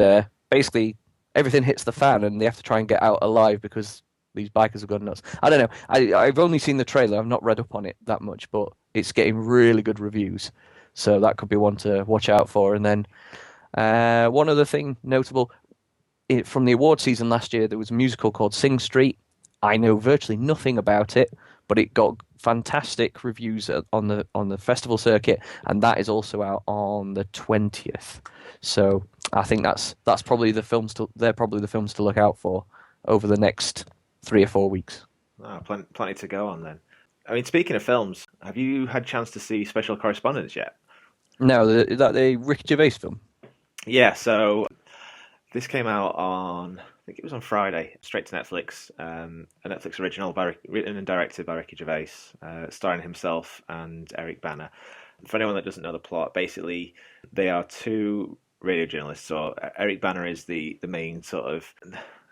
basically everything hits the fan and they have to try and get out alive because these bikers have gone nuts. I don't know. I've only seen the trailer. I've not read up on it that much, but it's getting really good reviews. So that could be one to watch out for. And then one other thing notable from the award season last year, there was a musical called Sing Street. I know virtually nothing about it, but it got fantastic reviews on the festival circuit, and that is also out on the 20th. So I think that's probably they're probably the films to look out for over the next 3 or 4 weeks. Ah, plenty to go on then. I mean, speaking of films, have you had a chance to see Special Correspondence yet? No, is that the Ricky Gervais film? Yeah. So this came out on, I think it was on Friday, straight to Netflix. A Netflix original, written and directed by Ricky Gervais, starring himself and Eric Bana. For anyone that doesn't know the plot, basically they are two radio journalists. So Eric Bana is the main sort of,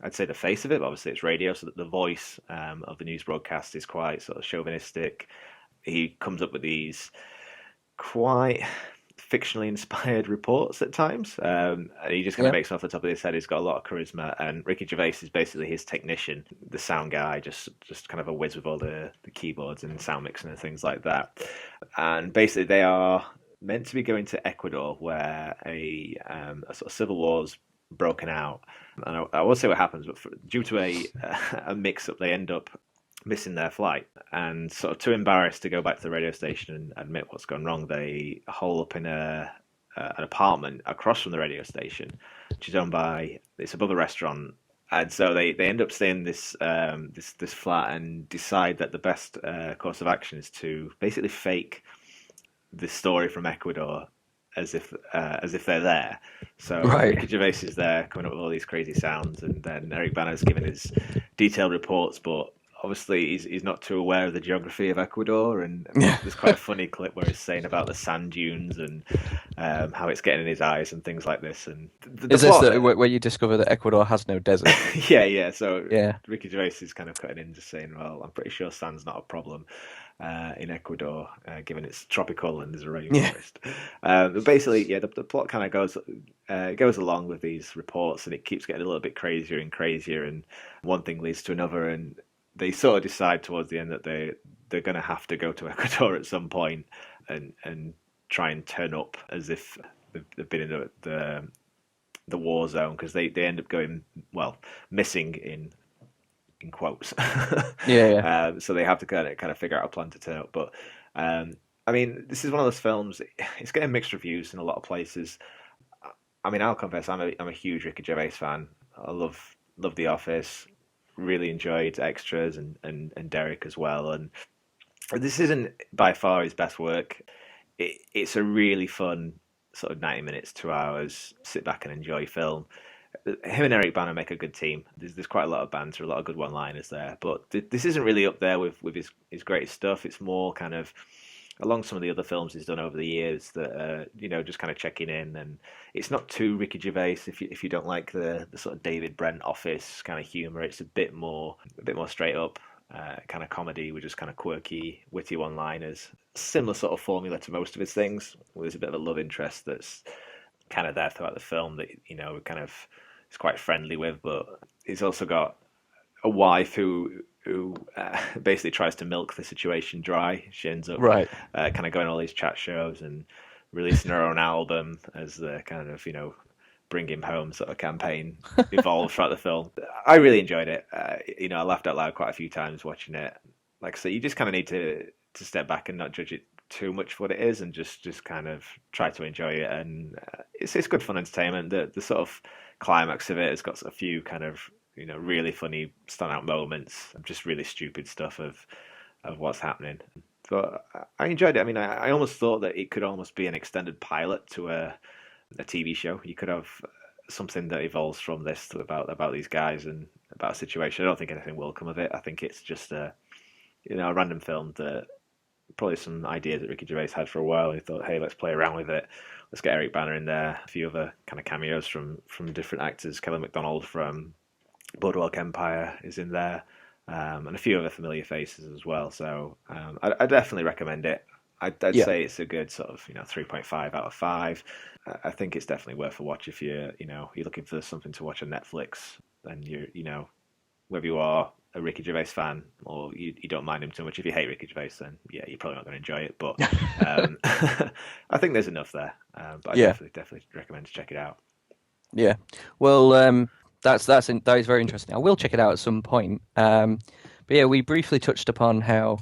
I'd say the face of it, but obviously it's radio, so that the voice of the news broadcast is quite sort of chauvinistic. He comes up with these quite fictionally inspired reports at times. And he just kind of Yeah. makes off the top of his head. He's got a lot of charisma, and Ricky Gervais is basically his technician, the sound guy, just kind of a whiz with all the keyboards and sound mixing and things like that. And basically, they are meant to be going to Ecuador, where a sort of civil war's broken out. And I will say what happens, but due to a mix up, they end up missing their flight, and sort of too embarrassed to go back to the radio station and admit what's gone wrong, they hole up in an apartment across from the radio station, which is owned by, it's above a restaurant, And so they end up staying in this flat and decide that the best course of action is to basically fake the story from Ecuador as if they're there. So Right. Ricky Gervais is there coming up with all these crazy sounds, and then Eric Bana's giving his detailed reports, but obviously he's not too aware of the geography of Ecuador, and Yeah. there's quite a funny clip where he's saying about the sand dunes and how it's getting in his eyes and things like this. And the Is this plot, where you discover that Ecuador has no desert? yeah. So Yeah. Ricky Gervais is kind of cutting in, just saying, "Well, I'm pretty sure sand's not a problem in Ecuador, given it's tropical and there's a Yeah. rainforest." But basically, yeah, the plot kind of goes along with these reports, and it keeps getting a little bit crazier and crazier, and one thing leads to another, and they sort of decide towards the end that they're going to have to go to Ecuador at some point and try and turn up as if they've been in the war zone, because they end up going, well, missing in quotes. Yeah. Yeah. So they have to kind of figure out a plan to turn up. But I mean, this is one of those films. It's getting mixed reviews in a lot of places. I mean, I'll confess, I'm a huge Ricky Gervais fan. I love The Office. Really enjoyed Extras and Derek as well. And this isn't by far his best work. It's a really fun sort of 90 minutes, 2 hours, sit back and enjoy film. Him and Eric Bana make a good team. There's quite a lot of banter, a lot of good one-liners there. But this isn't really up there with his greatest stuff. It's more kind of along some of the other films he's done over the years that just kind of checking in, and it's not too Ricky Gervais if you don't like the sort of David Brent Office kind of humor. It's a bit more straight up kind of comedy with just kind of quirky, witty one-liners. Similar sort of formula to most of his things. There's a bit of a love interest that's kind of there throughout the film that kind of is quite friendly with, but he's also got a wife who basically tries to milk the situation dry. She ends up Right. kind of going on all these chat shows and releasing her own album as the kind of bring him home sort of campaign evolved throughout the film. I really enjoyed it. I laughed out loud quite a few times watching it. Like I say, you just kind of need to step back and not judge it too much for what it is, and just kind of try to enjoy it. And it's good fun entertainment. The sort of climax of it has got a few kind of really funny standout moments, just really stupid stuff of what's happening. But I enjoyed it. I mean, I almost thought that it could almost be an extended pilot to a TV show. You could have something that evolves from this about these guys and about a situation. I don't think anything will come of it. I think it's just a random film that probably some ideas that Ricky Gervais had for a while. He thought, hey, let's play around with it. Let's get Eric Bana in there. A few other kind of cameos from different actors. Kevin McDonald from Boardwalk Empire is in there, and a few other familiar faces as well. So I definitely recommend it. I'd Yeah. say it's a good sort of 3.5 out of 5. I think it's definitely worth a watch if you're looking for something to watch on Netflix, and you're whether you are a Ricky Gervais fan or you don't mind him too much. If you hate Ricky Gervais, then yeah, you're probably not going to enjoy it. But I think there's enough there. But I Yeah. definitely recommend to check it out. Yeah. Well, that is very interesting. I will check it out at some point. But yeah, we briefly touched upon how,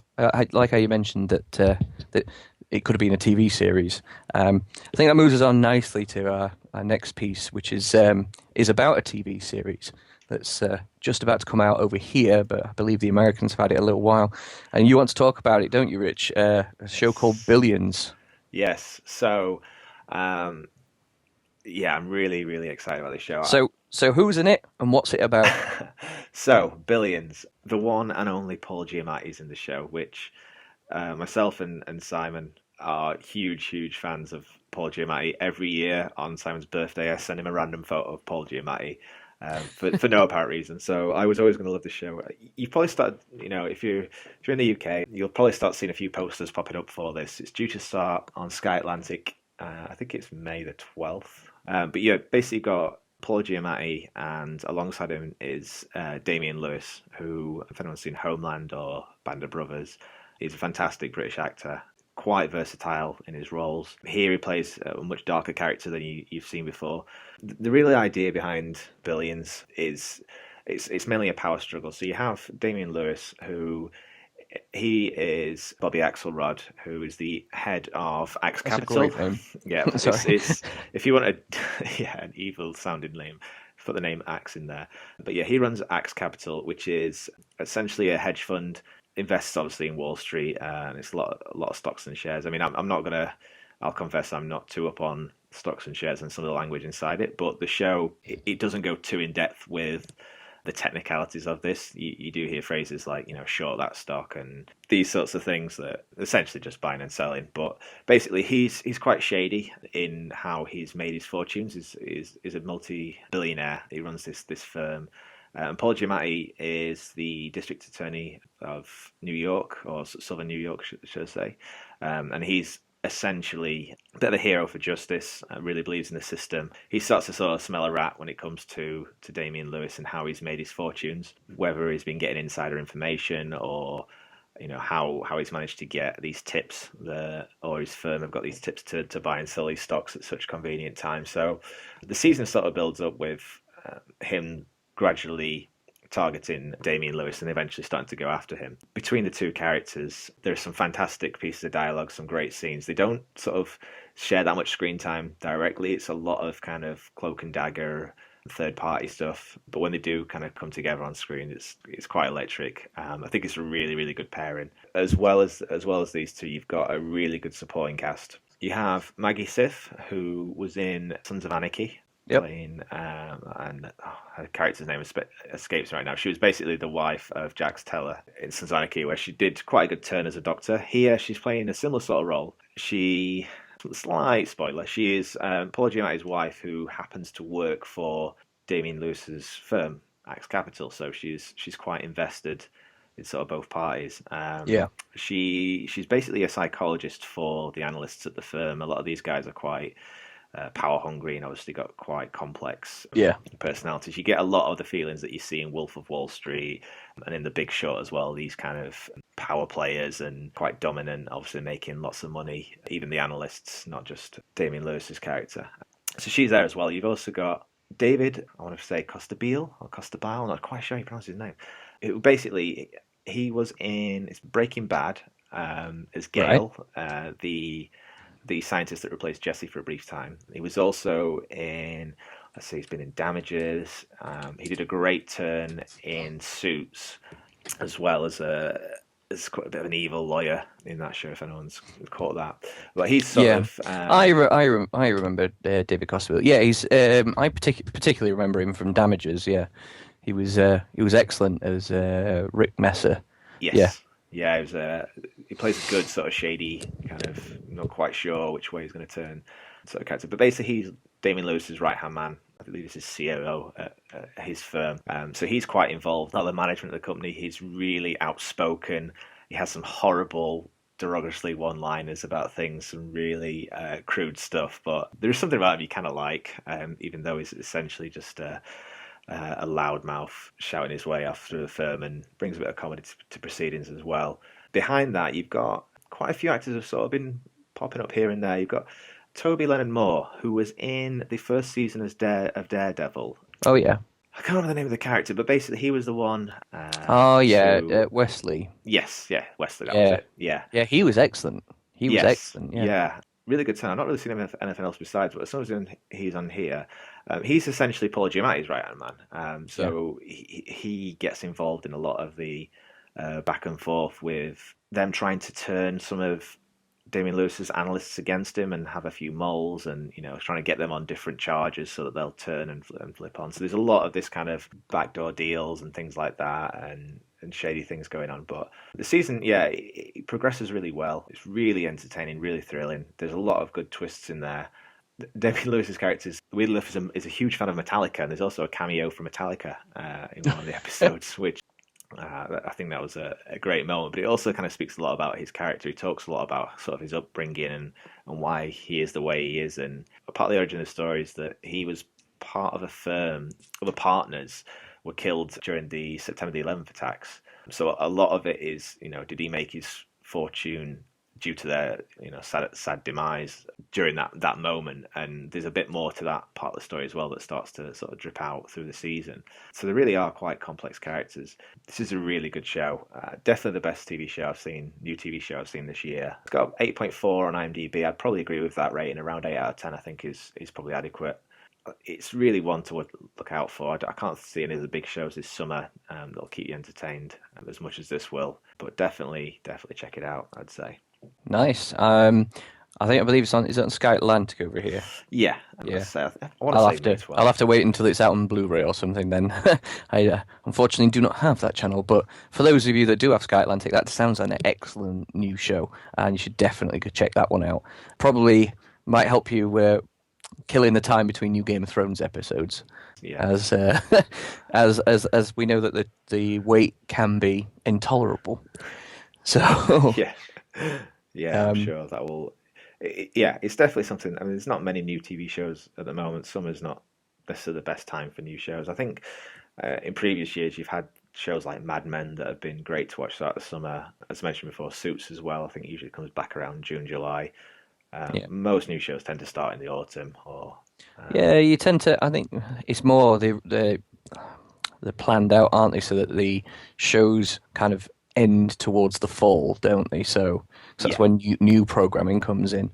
like how you mentioned that it could have been a TV series. I think that moves us on nicely to our next piece, which is about a TV series that's just about to come out over here, but I believe the Americans have had it a little while. And you want to talk about it, don't you, Rich? A show called Billions. Yes. So, yeah, I'm really, really excited about this show. So who's in it and what's it about? So, Billions, the one and only Paul Giamatti's in the show, which myself and Simon are huge fans of Paul Giamatti. Every year on Simon's birthday, I send him a random photo of Paul Giamatti for no apparent reason. So I was always going to love the show. You probably start, if you're in the UK, you'll probably start seeing a few posters popping up for this. It's due to start on Sky Atlantic. I think it's May the 12th. But yeah, basically got Paul Giamatti, and alongside him is Damian Lewis, who, if anyone's seen Homeland or Band of Brothers, he's a fantastic British actor, quite versatile in his roles. Here he plays a much darker character than you've seen before. The real idea behind Billions is it's mainly a power struggle. So you have Damian Lewis, who he is Bobby Axelrod, who is the head of Axe That's a Capital. great name. Yeah, Sorry. it's if you want a an evil sounding name put the name Axe in there. But yeah, he runs Axe Capital, which is essentially a hedge fund. Invests obviously in Wall Street, and it's a lot of stocks and shares. I mean, I'm not gonna. I'll confess I'm not too up on stocks and shares and some of the language inside it, but the show it doesn't go too in depth with the technicalities of this. You do hear phrases like, short that stock and these sorts of things that essentially just buying and selling. But basically, he's quite shady in how he's made his fortunes. He's a multi-billionaire. He runs this firm. Paul Giamatti is the district attorney of New York, or southern New York, should I say. And he's essentially a bit of a hero for justice, really believes in the system. He starts to sort of smell a rat when it comes to Damian Lewis and how he's made his fortunes, whether he's been getting insider information or how he's managed to get these tips, or his firm have got these tips to buy and sell these stocks at such convenient times. So the season sort of builds up with him gradually targeting Damian Lewis and eventually starting to go after him. Between the two characters, there's some fantastic pieces of dialogue, some great scenes. They don't sort of share that much screen time directly. It's a lot of kind of cloak and dagger, third party stuff. But when they do kind of come together on screen, it's quite electric. I think it's a really, really good pairing. As well as these two, you've got a really good supporting cast. You have Maggie Sith, who was in Sons of Anarchy, Yep. playing, and her character's name escapes right now. She was basically the wife of Jax Teller in Sons of Anarchy, where she did quite a good turn as a doctor. Here, she's playing a similar sort of role. Slight spoiler, she is Paul Giamatti's wife, who happens to work for Damian Lewis's firm, Axe Capital. So she's quite invested in sort of both parties. Yeah. She's basically a psychologist for the analysts at the firm. A lot of these guys are quite power hungry and obviously got quite complex personalities. You get a lot of the feelings that you see in Wolf of Wall Street and in The Big Short as well. These kind of power players and quite dominant, obviously making lots of money. Even the analysts, not just Damian Lewis's character. So she's there as well. You've also got David, I want to say Costabile or Costabile, I'm not quite sure how you pronounce his name. He was in Breaking Bad as Gale, right. The scientist that replaced Jesse for a brief time. He was also in, he's been in Damages. He did a great turn in Suits, as well as quite a bit of an evil lawyer in that show, if anyone's caught that. But he's sort of... I remember David Costabile. Yeah, he's. I particularly remember him from Damages. Yeah, he was excellent as Rick Messer. Yes. Yeah, he plays a good sort of shady, kind of not quite sure which way he's going to turn sort of character. But basically, he's Damian Lewis's right-hand man. I believe he's his COO at his firm. So he's quite involved. Not the management of the company. He's really outspoken. He has some horrible, derogatory one-liners about things, some really crude stuff. But there's something about him you kind of like, even though he's essentially just a loudmouth shouting his way after the firm, and brings a bit of comedy to proceedings as well. Behind that, you've got quite a few actors have sort of been popping up here and there. You've got Toby Lennon Moore, who was in the first season of Daredevil. Oh, yeah. I can't remember the name of the character, but basically he was the one... Wesley. Yes, Wesley, that was it. Yeah, he was excellent. He was excellent, yeah. Really good turn. I've not really seen him in anything else besides, but as soon as he's on here, he's essentially Paul Giamatti's right-hand man. He gets involved in a lot of the back and forth with them trying to turn some of Damian Lewis's analysts against him and have a few moles, and trying to get them on different charges so that they'll turn and flip on. So there's a lot of this kind of backdoor deals and things like that, and shady things going on. But the season, it progresses really well. It's really entertaining, really thrilling. There's a lot of good twists in there. Damian Lewis's character, Weird Liff, is a huge fan of Metallica, and there's also a cameo from Metallica in one of the episodes, which I think that was a great moment. But it also kind of speaks a lot about his character. He talks a lot about sort of his upbringing and why he is the way he is. And part of the origin of the story is that he was part of a firm, other partners were killed during the September the 11th attacks. So a lot of it is, did he make his fortune due to their, sad demise during that moment? And there's a bit more to that part of the story as well that starts to sort of drip out through the season. So they really are quite complex characters. This is a really good show. Definitely the best new TV show I've seen this year. It's got 8.4 on IMDb. I'd probably agree with that rating. Around 8 out of 10, I think, is probably adequate. it's really one to look out for. I can't see any of the big shows this summer that'll keep you entertained as much as this will. But definitely check it out, I'd say. Nice. I believe it's on. Is it on Sky Atlantic over here? Yeah, and Yeah. I want to say me as I'll well. have to wait until it's out on Blu-ray or something then. I unfortunately do not have that channel, but for those of you that do have Sky Atlantic, that sounds like an excellent new show, and you should definitely go check that one out. Probably might help you killing the time between new Game of Thrones episodes, Yeah, as as we know that the wait can be intolerable. So, yeah, yeah. I'm um, sure that will. Yeah, it's definitely something. I mean, there's not many new TV shows at the moment. Summer's not necessarily the best time for new shows. I think in previous years you've had shows like Mad Men that have been great to watch throughout the summer. As mentioned before, Suits as well. I think it usually comes back around June, July. yeah. Most new shows tend to start in the autumn or Yeah, you tend to. I think it's more they're planned out, aren't they? So that the shows kind of end towards the fall, don't they? So 'cause that's yeah, when new programming comes in.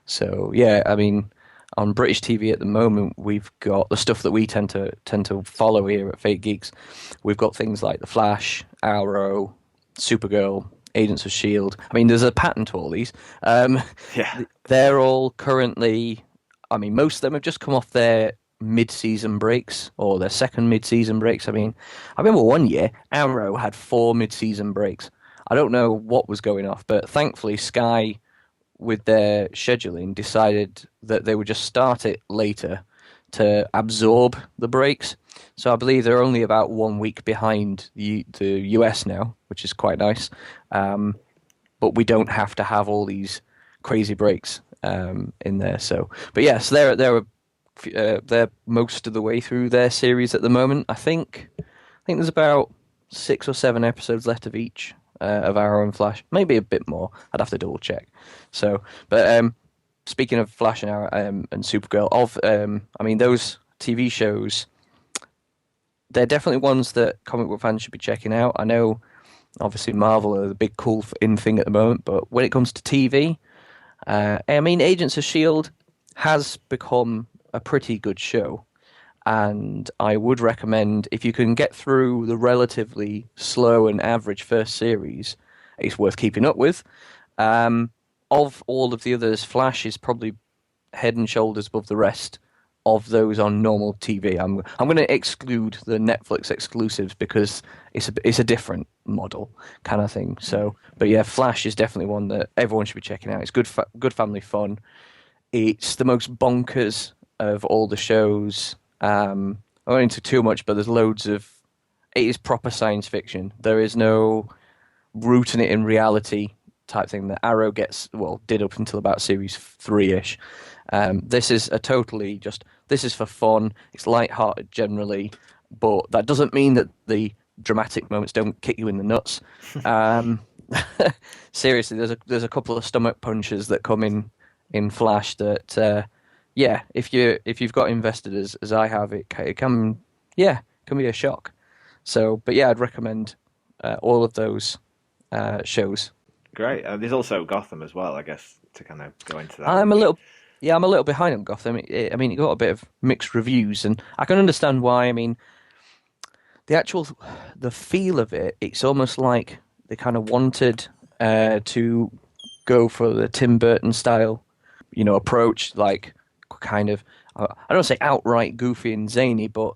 So yeah, I mean, on British TV at the moment, we've got the stuff that we tend to follow here at Fake Geeks. We've got things like The Flash, Arrow, Supergirl, Agents of Shield. I mean, there's a pattern to all these. Um, yeah, they're all currently. I mean, most of them have just come off their mid-season breaks or their second mid-season breaks. I mean, I remember one year Arrow had four mid-season breaks. I don't know what was going off, but thankfully Sky, with their scheduling, decided that they would just start it later to absorb the breaks. So I believe they're only about 1 week behind the US now, which is quite nice. But we don't have to have all these crazy breaks in there. So, but yes, they're most of the way through their series at the moment. I think there's about 6 or 7 episodes left of each of Arrow and Flash, maybe a bit more. I'd have to double check. So, but speaking of Flash and Arrow and Supergirl, I mean those TV shows, they're definitely ones that comic book fans should be checking out. I know, obviously, Marvel are the big cool in thing at the moment, but when it comes to TV, I mean, Agents of Shield has become a pretty good show, and I would recommend if you can get through the relatively slow and average first series, it's worth keeping up with. Of all of the others, Flash is probably head and shoulders above the rest of those on normal TV. I'm going to exclude the Netflix exclusives because it's a different model kind of thing. So, but yeah, Flash is definitely one that everyone should be checking out. It's good family fun. It's the most bonkers of all the shows. I won't into too much, but there's loads of. It is proper science fiction. There is no rooting it in reality type thing that Arrow gets, well, did up until about series three-ish. This is a totally just, this is for fun. It's light-hearted generally, but that doesn't mean that the dramatic moments don't kick you in the nuts. Um, seriously, there's a couple of stomach punches that come in Flash that, yeah, if you've got invested as I have, it can, yeah, can be a shock. So, but yeah, I'd recommend all of those shows. great. There's also Gotham as well, I guess, to kind of go into that, I'm a which little, yeah, I'm a little behind on Gotham. I mean, it got a bit of mixed reviews, and I can understand why. I mean, the actual, the feel of it, it's almost like they kind of wanted to go for the Tim Burton style, approach, like kind of, I don't say outright goofy and zany, but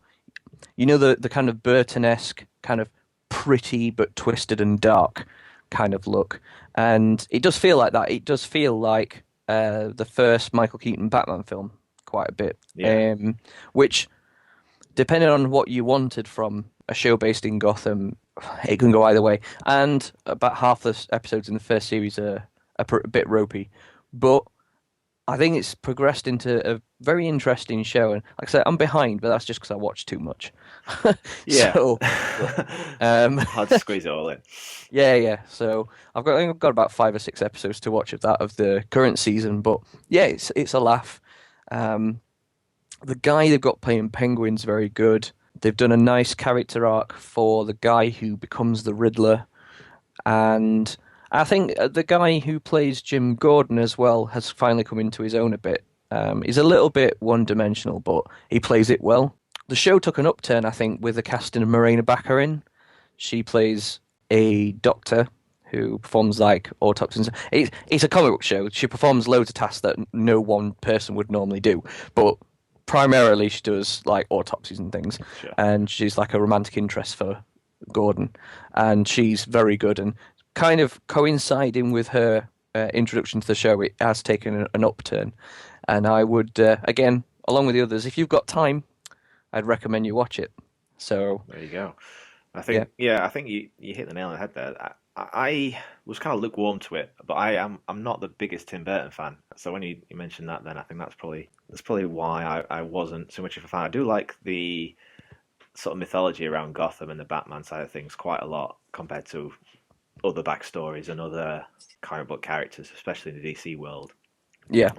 the kind of Burton-esque kind of pretty but twisted and dark kind of look, and it does feel like that. It does feel like the first Michael Keaton Batman film quite a bit, yeah, which, depending on what you wanted from a show based in Gotham, it can go either way. And about half the episodes in the first series are a bit ropey, but I think it's progressed into a very interesting show. And like I said, I'm behind, but that's just because I watch too much. yeah. So, but, um, Hard to squeeze it all in. yeah, yeah. So I think I've got about 5 or 6 episodes to watch of that of the current season. But yeah, it's a laugh. Um, the guy they've got playing Penguin's very good. They've done a nice character arc for the guy who becomes the Riddler, and I think the guy who plays Jim Gordon as well has finally come into his own a bit. He's a little bit one-dimensional, but he plays it well. The show took an upturn, I think, with the casting of Morena Baccarin. She plays a doctor who performs like autopsies. It's a comic book show. She performs loads of tasks that no one person would normally do, but primarily she does like autopsies and things. Sure. And she's like a romantic interest for Gordon, and she's very good. And kind of coinciding with her introduction to the show, it has taken an upturn. And I would, again, along with the others, if you've got time, I'd recommend you watch it. So There you go. yeah, I think you hit the nail on the head there. I was kind of lukewarm to it, but I'm not the biggest Tim Burton fan. So when you mentioned that, then I think that's probably why I wasn't so much of a fan. I do like the sort of mythology around Gotham and the Batman side of things quite a lot compared to other backstories and other comic book characters, especially in the DC world. yeah.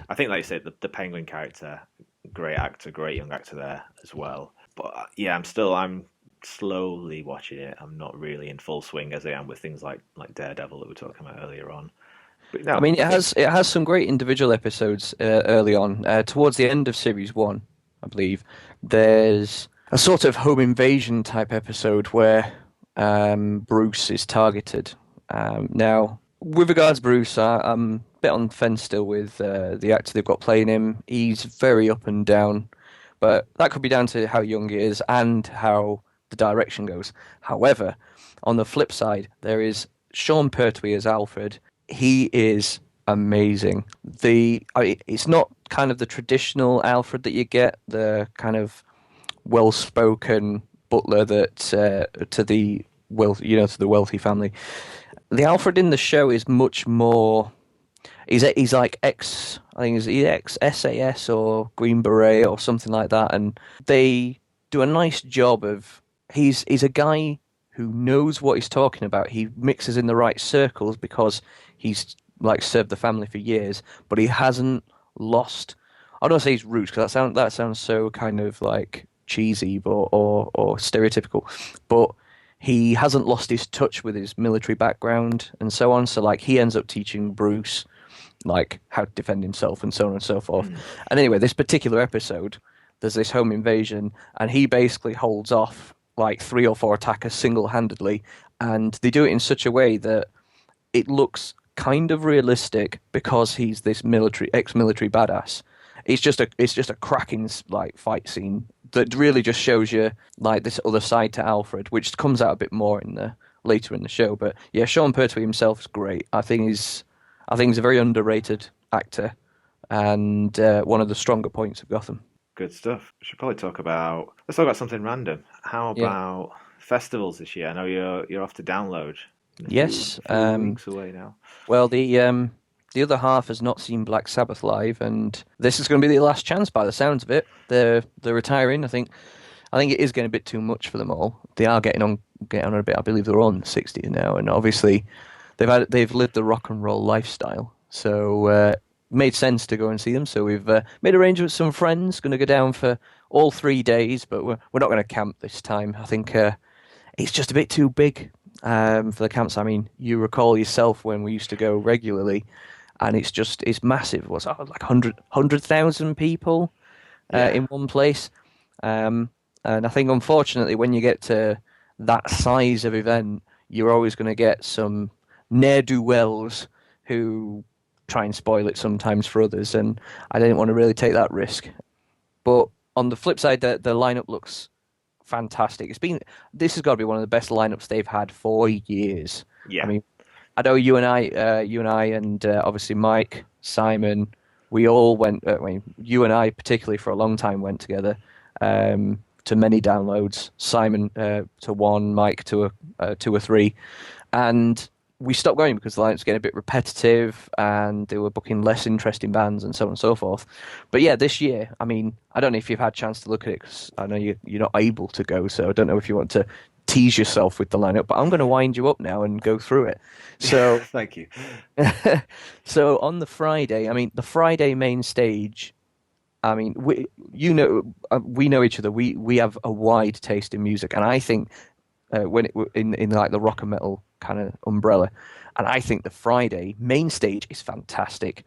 I think, like you said, the Penguin character, great actor, great young actor there as well. But yeah, I'm slowly watching it. I'm not really in full swing as I am with things like Daredevil that we were talking about earlier on. But I no, mean, I think it has some great individual episodes early on. Towards the end of series one, I believe, there's a sort of home invasion type episode where Bruce is targeted. Now, with regards to Bruce, I'm a bit on the fence still with the actor they've got playing him. He's very up and down, but that could be down to how young he is and how the direction goes. However, on the flip side, there is Sean Pertwee as Alfred. He is amazing. It's not kind of the traditional Alfred that you get, the kind of well-spoken butler that to the to the wealthy family. The Alfred in the show is much more. He's like I think he's ex SAS or Green Beret or something like that, and they do a nice job of. He's a guy who knows what he's talking about. He mixes in the right circles because he's like served the family for years, but he hasn't lost. I don't want to say his roots because that sounds so kind of like cheesy or stereotypical, but he hasn't lost his touch with his military background and so on. So like he ends up teaching Bruce like how to defend himself and so on and so forth. mm, And anyway, this particular episode, there's this home invasion, and he basically holds off like 3 or 4 attackers single-handedly, and they do it in such a way that it looks kind of realistic because he's this ex-military badass. It's just a cracking like fight scene that really just shows you like this other side to Alfred, which comes out a bit more in the later in the show. But yeah, Sean Pertwee himself is great. I think he's a very underrated actor and one of the stronger points of Gotham. good stuff. We should probably let's talk about something random. How Yeah. about festivals this year? I know you're off to download in Yes. a few weeks away now. Well, the other half has not seen Black Sabbath live, and this is going to be the last chance by the sounds of it. They're retiring. I think it is getting a bit too much for them all. They are getting on a bit. I believe they're on 60 now, and obviously they've lived the rock and roll lifestyle. So made sense to go and see them. So we've made arrangements with some friends. Going to go down for all 3 days, but we're not going to camp this time. I think it's just a bit too big for the camps. I mean, you recall yourself when we used to go regularly, and it's massive. What's that, like 100,000 people Yeah, in one place? And I think unfortunately, when you get to that size of event, you're always going to get some ne'er-do-wells who try and spoil it sometimes for others, and I didn't want to really take that risk. But on the flip side, the lineup looks fantastic. This has got to be one of the best lineups they've had for years. I yeah. mean, I know and obviously Mike, Simon, we all went. I mean, you and I particularly for a long time went together to many downloads. Simon to one, Mike to a 2 or 3, and we stopped going because the lineup's getting a bit repetitive and they were booking less interesting bands and so on and so forth. But yeah, this year, I mean, I don't know if you've had a chance to look at it because I know you're not able to go, so I don't know if you want to tease yourself with the lineup, but I'm going to wind you up now and go through it. So, Thank you. so on the Friday, I mean, the Friday main stage, I mean, we know each other. We have a wide taste in music, and I think when in like the rock and metal kind of umbrella. And I think the Friday main stage is fantastic.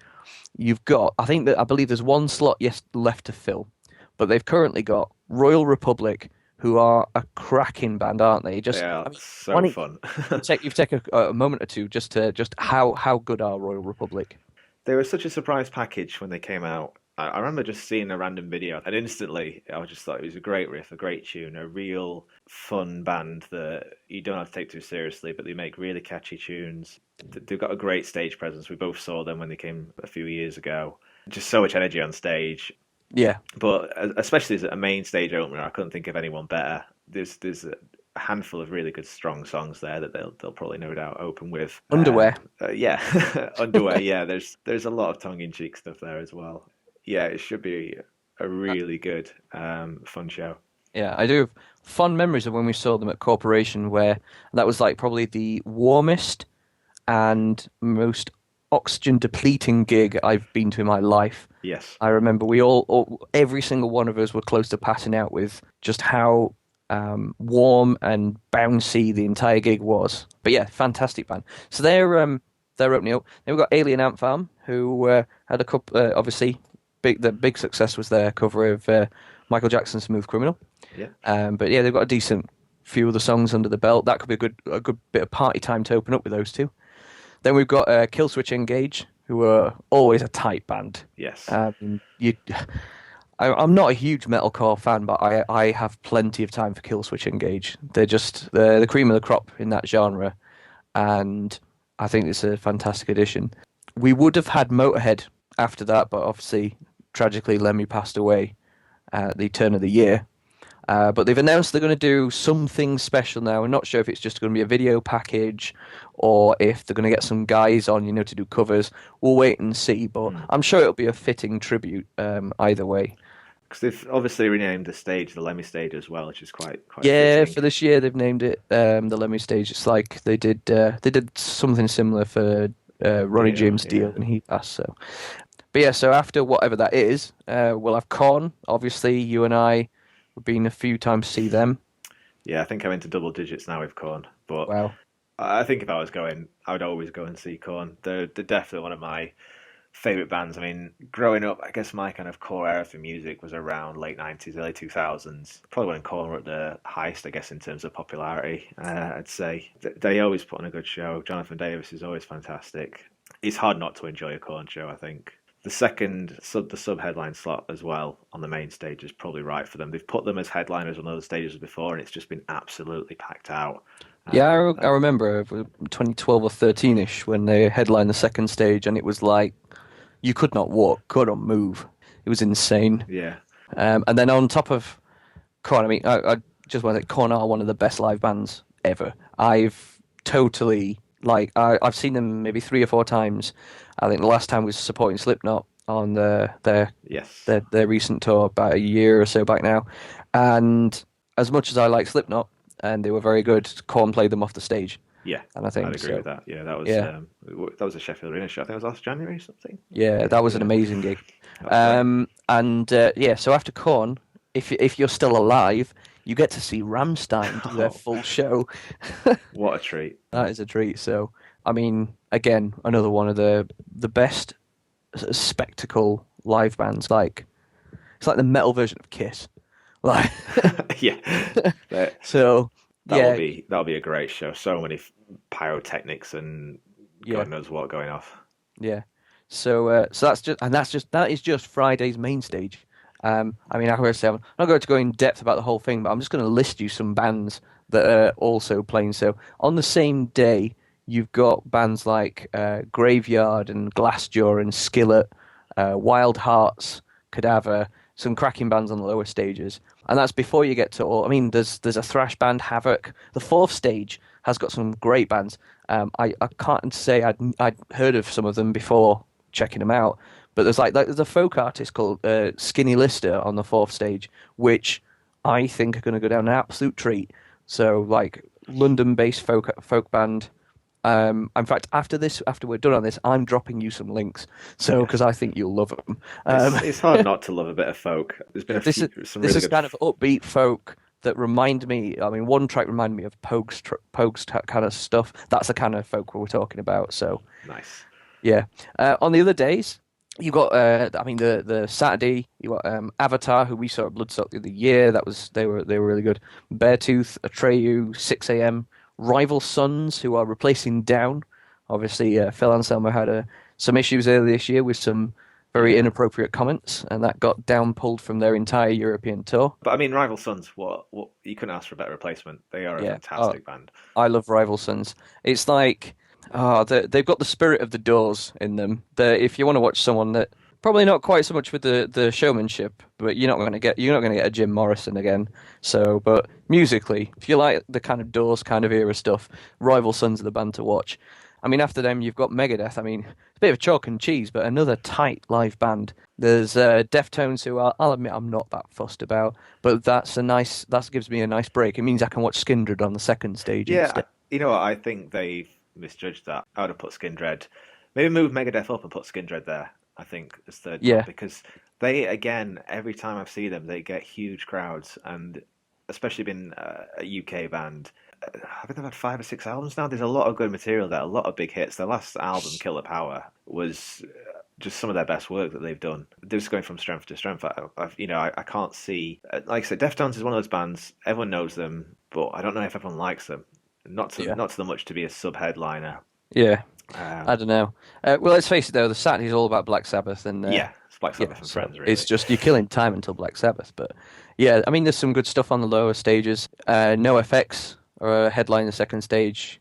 You've got, I believe there's one slot left to fill, but they've currently got Royal Republic, who are a cracking band, aren't they? They Just, are I mean, why so don't fun. you take a moment or two just how good are Royal Republic? They were such a surprise package when they came out. I remember just seeing a random video and instantly I was just thought it was a great riff, a great tune, a real fun band that you don't have to take too seriously, but they make really catchy tunes. They've got a great stage presence. We both saw them when they came a few years ago. Just so much energy on stage. Yeah, But especially as a main stage opener, I couldn't think of anyone better. There's a handful of really good strong songs there that they'll probably no doubt open with. Underwear. And yeah, underwear. Yeah, there's a lot of tongue in cheek stuff there as well. Yeah, it should be a really good fun show. Yeah, I do have fond memories of when we saw them at Corporation, where that was like probably the warmest and most oxygen depleting gig I've been to in my life. Yes. I remember every single one of us were close to passing out with just how warm and bouncy the entire gig was. But yeah, fantastic band. So they're opening up. Then we've got Alien Ant Farm, who had a couple. Obviously, the big success was their cover of Michael Jackson's "Smooth Criminal." Yeah. But yeah, they've got a decent few of the songs under the belt. That could be a good bit of party time to open up with those two. Then we've got Killswitch Engage, who are always a tight band. Yes. I'm not a huge metalcore fan, but I have plenty of time for Killswitch Engage. They're the cream of the crop in that genre, and I think it's a fantastic addition. We would have had Motorhead after that, but obviously, tragically, Lemmy passed away at the turn of the year. But they've announced they're going to do something special now. I'm not sure if it's just going to be a video package or if they're going to get some guys on, to do covers. We'll wait and see, but I'm sure it'll be a fitting tribute either way. Because they've obviously renamed the stage the Lemmy stage as well, which is quite Yeah, fitting. for this year they've named it the Lemmy Stage. It's like they did something similar for Ronnie James Dio when he passed. So, but yeah, so after whatever that is, we'll have Korn. Obviously, you and I have been a few times to see them. Yeah, I think I'm into double digits now with Korn, but Wow. I think if I was going, I would always go and see Korn. They're definitely one of my favorite bands. I mean, growing up, I guess my kind of core era for music was around late 90s, early 2000s. Probably when Korn were at the highest, I guess, in terms of popularity, I'd say. They always put on a good show. Jonathan Davis is always fantastic. It's hard not to enjoy a Korn show, I think. The sub headline slot as well on the main stage is probably right for them. They've put them as headliners on other stages before, and it's just been absolutely packed out. Yeah, I remember 2012 or 13ish when they headlined the second stage, and it was like you could not walk, could not move. It was insane. Yeah. And then on top of Korn, I mean, I just want to say Korn are one of the best live bands ever. I've totally I've seen them maybe 3 or 4 times. I think the last time was supporting Slipknot on their Yes. their recent tour about a year or so back now. And as much as I like Slipknot, and they were very good, Korn played them off the stage. Yeah, And I think I'd agree so. with that. Yeah, Yeah, that was a Sheffield Arena show. I think it was last January or something. yeah, that was an Yeah, amazing gig. that was great. And yeah, so after Korn, if you're still alive, you get to see Rammstein do their Oh, full show. what a treat! That is a treat. So, I mean, again, another one of the best spectacle live bands. Like it's like the metal version of Kiss. Like Yeah, that so, yeah, that'll be a great show. So many pyrotechnics and yeah, God knows what going off. yeah. So that is just Friday's main stage. I mean, I'm not going to go in depth about the whole thing, but I'm just going to list you some bands that are also playing. So on the same day, you've got bands like Graveyard and Glassjaw and Skillet, Wild Hearts, Cadaver, some cracking bands on the lower stages, and that's before you get to all. I mean, there's a thrash band, Havoc. The fourth stage has got some great bands. I can't say I'd heard of some of them before checking them out, but there's a folk artist called Skinny Lister on the fourth stage, which I think are going to go down an absolute treat. So like London-based folk band. In fact, after we're done on this, I'm dropping you some links. So Yeah, because I think you'll love them. it's hard not to love a bit of folk. There's been This is some this really is good. kind of upbeat folk that remind me. I mean, one track reminded me of Pogues kind of stuff. That's the kind of folk we're talking about. So Nice. yeah. On the other days, you got I mean the Saturday you got Avatar, who we saw at Bloodstock the other year. They were really good. Beartooth, Atreyu, 6 a.m. Rival Sons, who are replacing Down. Obviously, Phil Anselmo had some issues earlier this year with some very Yeah. inappropriate comments, and that got Down pulled from their entire European tour. But I mean, Rival Sons, what you couldn't ask for a better replacement. They are a Yeah. fantastic band. I love Rival Sons. It's like, they've got the spirit of the Doors in them. If you want to watch someone that probably not quite so much with the showmanship, but you're not gonna get a Jim Morrison again. So, but musically, if you like the kind of Doors kind of era stuff, Rival Sons are the band to watch. I mean, after them, you've got Megadeth. I mean, it's a bit of chalk and cheese, but another tight live band. There's Deftones, who I'll admit I'm not that fussed about, but that gives me a nice break. It means I can watch Skindred on the second stage Yeah, instead. you know what? I think they've misjudged that. I would have put Skindred. Maybe move Megadeth up and put Skindred there. I think as third drum Yeah, because they again every time I've seen them they get huge crowds and especially been a UK band. I think they've had 5 or 6 albums now. There's a lot of good material there, a lot of big hits. Their last album, Killer Power, was just some of their best work that they've done. They're just going from strength to strength. I can't see. Like I said, Deftones is one of those bands. Everyone knows them, but I don't know if everyone likes them. yeah, Not to the much to be a sub headliner. yeah. Um, I don't know. Well, let's face it though, the Saturday's all about Black Sabbath, and yeah, it's Black yeah, Sabbath and so Friends, it's really. just you're killing time until Black Sabbath. But yeah, I mean, there's some good stuff on the lower stages. No FX or headline the second stage.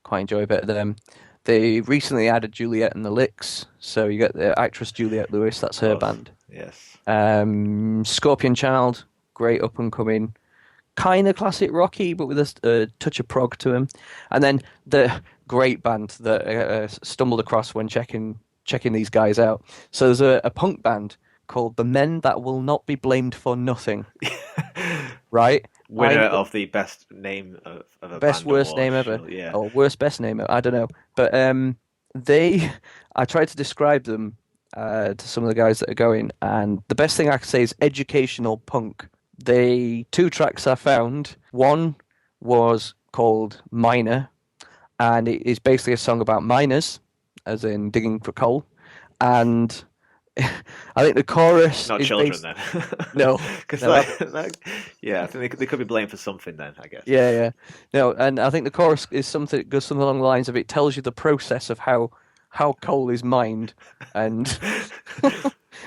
Quite enjoy a bit of them. They recently added Juliet and the Licks, so you get the actress Juliette Lewis. That's her Oh, band. yes. Scorpion Child, great up and coming, kind of classic rocky, but with a touch of prog to him. And then the great band that stumbled across when checking these guys out. So there's a punk band called The Men That Will Not Be Blamed for Nothing. Right? Winner of the best name of a Best band worst award, name ever, surely. Yeah. or worst best name ever. I don't know, but they. I tried to describe them to some of the guys that are going, and the best thing I could say is educational punk. They two tracks I found. One was called Miner, and it is basically a song about miners, as in digging for coal, and I think the chorus Not is children based. then, No, because no, yeah, I think they could be blamed for something then. I guess yeah, yeah. No, and I think the chorus is something goes something along the lines of it tells you the process of how coal is mined, and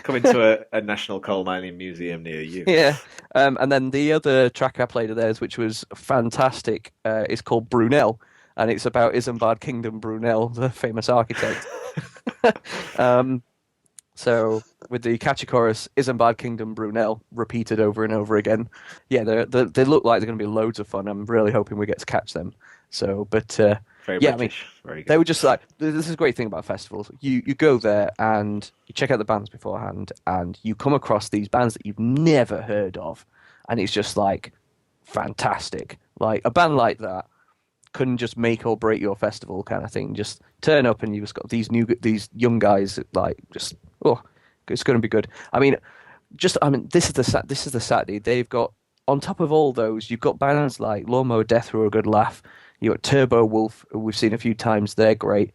coming to a national coal mining museum near you. yeah. And then the other track I played of theirs, which was fantastic, is called Brunel, and it's about Isambard Kingdom Brunel, the famous architect. Um, so with the catchy chorus, Isambard Kingdom Brunel, repeated over and over again. Yeah, they look like they're going to be loads of fun. I'm really hoping we get to catch them. So, but Very yeah, I mean, British, very they good. were just like this is a great thing about festivals. You go there and you check out the bands beforehand, and you come across these bands that you've never heard of, and it's just like fantastic. Like a band like that couldn't just make or break your festival kind of thing. Just turn up and you've just got these young guys that, like just oh, it's going to be good. I mean this is the Saturday. They've got on top of all those, you've got bands like Lawnmower Death who are a good laugh. You got Turbo Wolf, who we've seen a few times. They're great.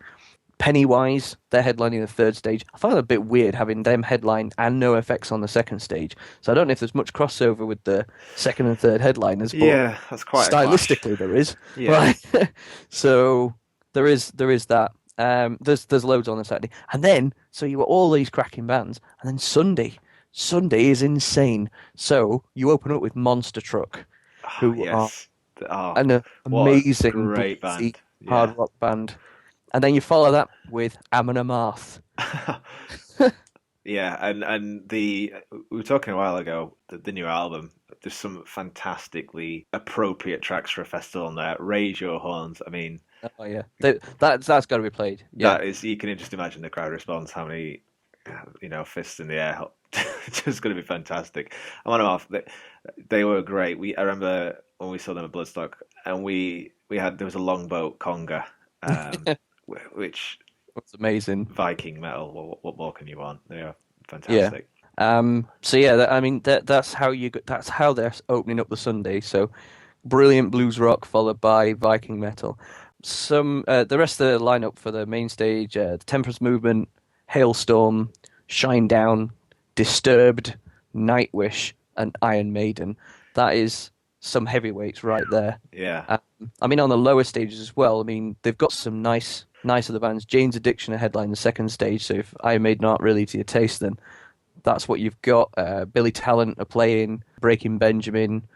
Pennywise, they're headlining the third stage. I find it a bit weird having them headline and no effects on the second stage. So I don't know if there's much crossover with the second and third headliners, but Yeah, that's quite a clash. stylistically there is. Yeah, Right. So there is that. There's loads on the Saturday. And then so you got all these cracking bands, and then Sunday. Sunday is insane. So you open up with Monster Truck, oh, who are yes. Oh, an what a amazing great bluesy band. Yeah. hard rock band. And then you follow that with Amon Amarth. Yeah, and the we were talking a while ago, the new album, there's some fantastically appropriate tracks for a festival on there. Raise Your Horns. I mean, Oh yeah, that's got to be played. Yeah, that is, you can just imagine the crowd response, how many, fists in the air. It's just going to be fantastic. I want them off. They were great. I remember when we saw them at Bloodstock, and there was a longboat conga, which it's amazing. Viking metal. What more can you want? They are Yeah, fantastic. So yeah, I mean that's how they're opening up the Sunday. So brilliant blues rock followed by Viking metal. The rest of the lineup for the main stage: the Temperance Movement, Hailstorm, Shinedown, Disturbed, Nightwish, and Iron Maiden. That is some heavyweights right there. Yeah. Um, I mean, on the lower stages as well. I mean, they've got some nice other bands. Jane's Addiction are headline the second stage. So if Iron Maiden aren't really to your taste, then that's what you've got. Billy Talent are playing, Breaking Benjamin,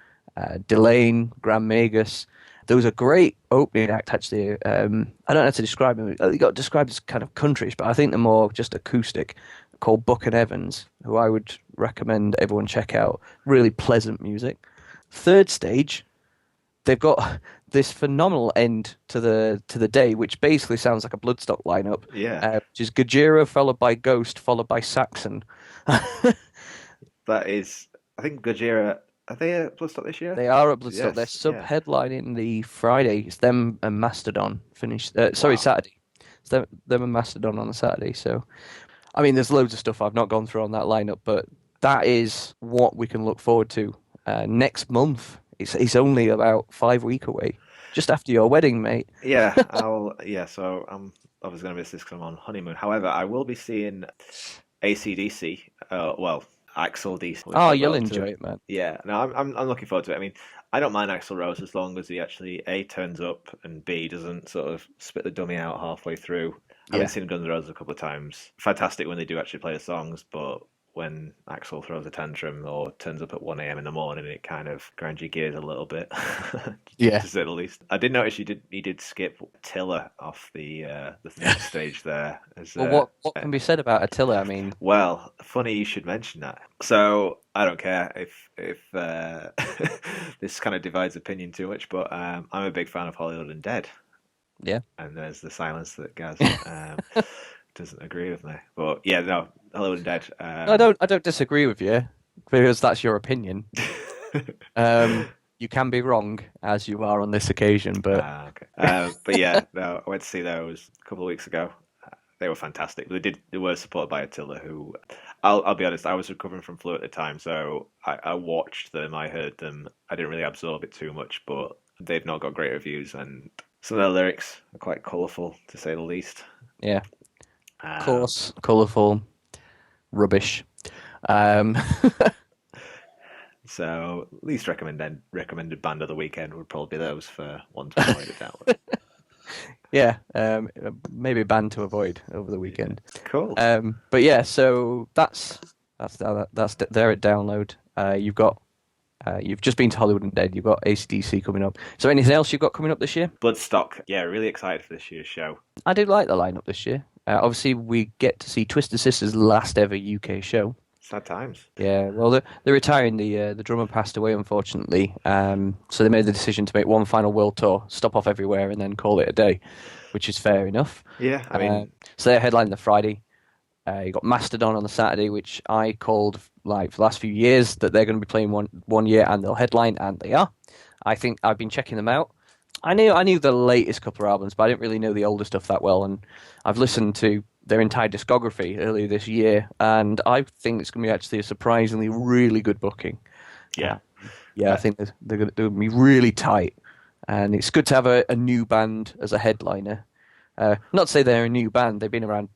Delane, Grand Magus. Those are great opening act, actually. I don't know how to describe them. They got described as kind of countryish, but I think they're more just acoustic, called Buck and Evans, who I would recommend everyone check out. Really pleasant music. Third stage, they've got this phenomenal end to the day, which basically sounds like a Bloodstock lineup, Yeah. which is Gojira followed by Ghost followed by Saxon. That is, I think Gojira, are they at Bloodstock this year? They are at Bloodstock. They're Yes. Yeah. sub-headlining the Friday. It's them and Mastodon finish. Sorry, Wow. Saturday. It's them and Mastodon on the Saturday. So, I mean, there's loads of stuff I've not gone through on that lineup, but that is what we can look forward to next month. It's only about 5 weeks away, just after your wedding, mate. Yeah. Yeah. So I'm obviously going to miss this because I'm on honeymoon. However, I will be seeing ACDC. Well, Axl DC. Looking Oh, forward you'll to enjoy it. it, man. Yeah. No, I'm looking forward to it. I mean, I don't mind Axl Rose as long as he actually A turns up and B doesn't sort of spit the dummy out halfway through. I've been Yeah, seeing Guns N' Roses a couple of times. Fantastic when they do actually play the songs, but when Axel throws a tantrum or turns up at 1 a.m. in the morning, it kind of grinds your gears a little bit, yeah. to say the least. I did notice he did skip Tiller off the third stage there. As, Well, what can be said about Attila? I mean, well, funny you should mention that. So I don't care if this kind of divides opinion too much, but I'm a big fan of Hollywood and Dead, yeah. and there's the silence that Gaz doesn't agree with me. But yeah, no, Hollywood and Dead. No, I don't disagree with you because that's your opinion. You can be wrong, as you are on this occasion, but Okay. But yeah, no, I went to see those a couple of weeks ago. They were fantastic. They were supported by Attila, who I'll be honest, I was recovering from flu at the time, so I watched them, I heard them. I didn't really absorb it too much, but they've not got great reviews, and some of their lyrics are quite colourful, to say the least. yeah, Um, coarse, colourful, rubbish. Um, so least recommended band of the weekend would probably be those for one to avoid a download. yeah, maybe a band to avoid over the Yeah. weekend. Cool. But yeah, so that's there at download. You've just been to Hollywood and Dead. You've got ACDC coming up. So anything else you've got coming up this year? Bloodstock. Yeah, really excited for this year's show. I do like the lineup this year. Obviously, we get to see Twisted Sister's last ever UK show. Sad times. Yeah, well, they're retiring. The drummer passed away, unfortunately. So they made the decision to make one final world tour, stop off everywhere, and then call it a day, which is fair enough. Yeah, I mean, So they're headlining the Friday. You got Mastodon on the Saturday, which I called like for the last few years that they're going to be playing one year and they'll headline, and they are. I think I've been checking them out. I knew the latest couple of albums, but I didn't really know the older stuff that well, and I've listened to their entire discography earlier this year, and I think it's going to be actually a surprisingly really good booking. yeah. Yeah, I think they're going to be really tight, and it's good to have a new band as a headliner. Not to say they're a new band; they've been around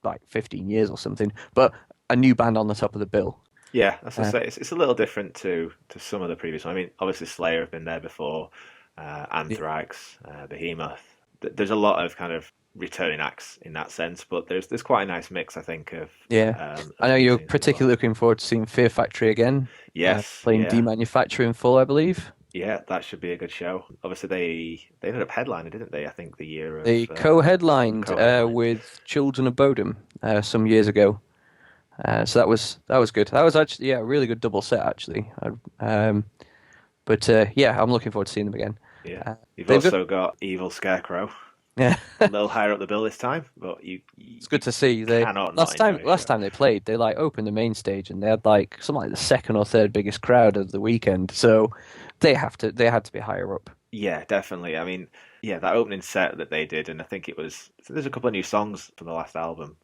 like 15 years or something, but a new band on the top of the bill. Yeah, as I Uh, say, it's a little different to some of the previous ones. I mean, obviously Slayer have been there before, yeah. Anthrax, Behemoth. There's a lot of kind of returning acts in that sense, but there's quite a nice mix, I think, Yeah. I of know new you're things as well. particularly looking forward to seeing Fear Factory again, Yes, playing yeah, Demanufacture in full, I believe. yeah, that should be a good show. Obviously, they ended up headlining, didn't they? I think the year of They co-headlined co-headlined. with Children of Bodom some years ago. So that was good. That was actually a really good double set actually. But yeah, I'm looking forward to seeing them again. Yeah, Uh, you've they've got also got Evil Scarecrow, yeah. a little higher up the bill this time, but It's you good to see. They cannot not last enjoy time a last show. time they played, they like opened the main stage and they had like something like the second or third biggest crowd of the weekend. So they had to be higher up. Yeah, definitely. I mean, yeah, that opening set that they did, and I think it was there's a couple of new songs from the last album.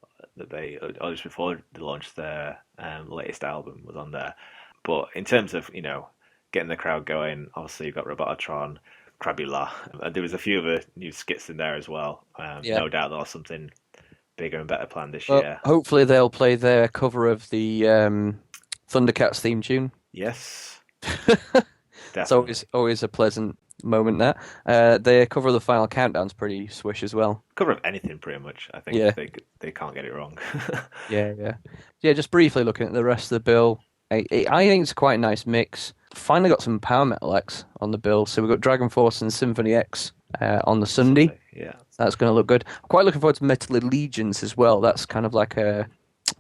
that or just before they launched their latest album, was on there. But in terms of, getting the crowd going, obviously you've got Robototron, Crabula, and there was a few other new skits in there as well. Yeah. No doubt there'll something bigger and better planned this Well, year. hopefully they'll play their cover of the Thundercats theme tune. Yes, It's definitely. always a pleasant moment there. Their cover of the Final Countdown's pretty swish as well. Cover of anything, pretty much. I think Yeah, they can't get it wrong. yeah. Just briefly looking at the rest of the bill, I think it's quite a nice mix. Finally got some power metal acts on the bill. So we've got Dragon Force and Symphony X on the Sunday. Sunday, yeah. That's going to look good. I'm quite looking forward to Metal Allegiance as well. That's kind of like a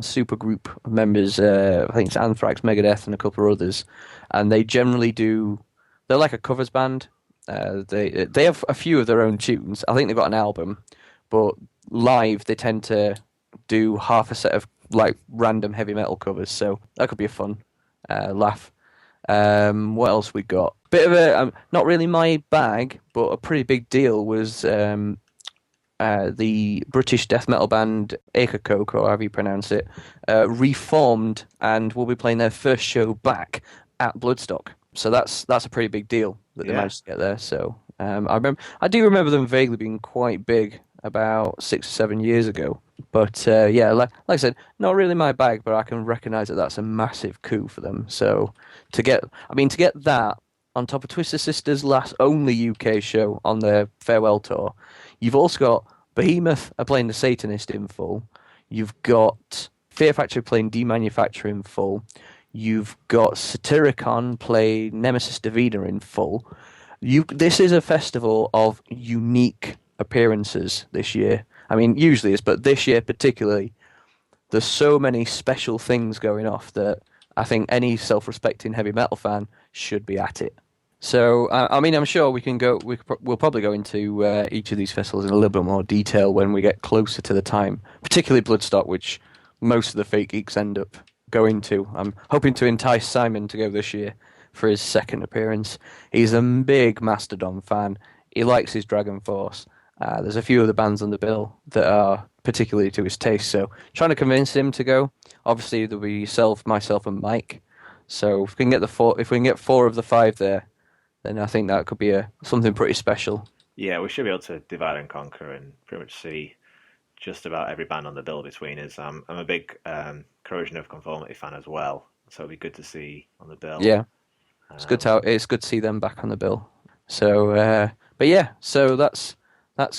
super group of members. I think it's Anthrax, Megadeth, and a couple of others. And they generally do. They're like a covers band. They have a few of their own tunes. I think they've got an album, but live they tend to do half a set of like random heavy metal covers. So that could be a fun laugh. What else we got? Bit of a not really my bag, but a pretty big deal was the British death metal band Coke, or however you pronounce it, reformed and will be playing their first show back at Bloodstock. So that's a pretty big deal that they Yeah. managed to get there. So I do remember them vaguely being quite big about 6 or 7 years ago. But yeah, like I said, not really my bag, but I can recognise that that's a massive coup for them. So to get that on top of Twisted Sister's last only UK show on their farewell tour, you've also got Behemoth are playing The Satanist in full. You've got Fear Factory playing Demanufacture in full. You've got Satyricon play Nemesis Divina in full. This is a festival of unique appearances this year. I mean, usually it's, but this year particularly, there's so many special things going off that I think any self-respecting heavy metal fan should be at it. So, I mean, I'm sure we can go. We'll probably go into each of these festivals in a little bit more detail when we get closer to the time, particularly Bloodstock, which most of the fake geeks end up going to. I'm hoping to entice Simon to go this year for his second appearance. He's a big Mastodon fan. He likes his Dragon Force. There's a few other bands on the bill that are particularly to his taste, so trying to convince him to go. Obviously, there'll be yourself, myself, and Mike. So if we can get if we can get 4 of the 5 there, then I think that could be something pretty special. Yeah, we should be able to divide and conquer and pretty much see just about every band on the bill between us. I'm a big Corrosion of Conformity fan as well, so it'd be good to see on the bill. Yeah, it's good to see them back on the bill. So, but yeah, so that's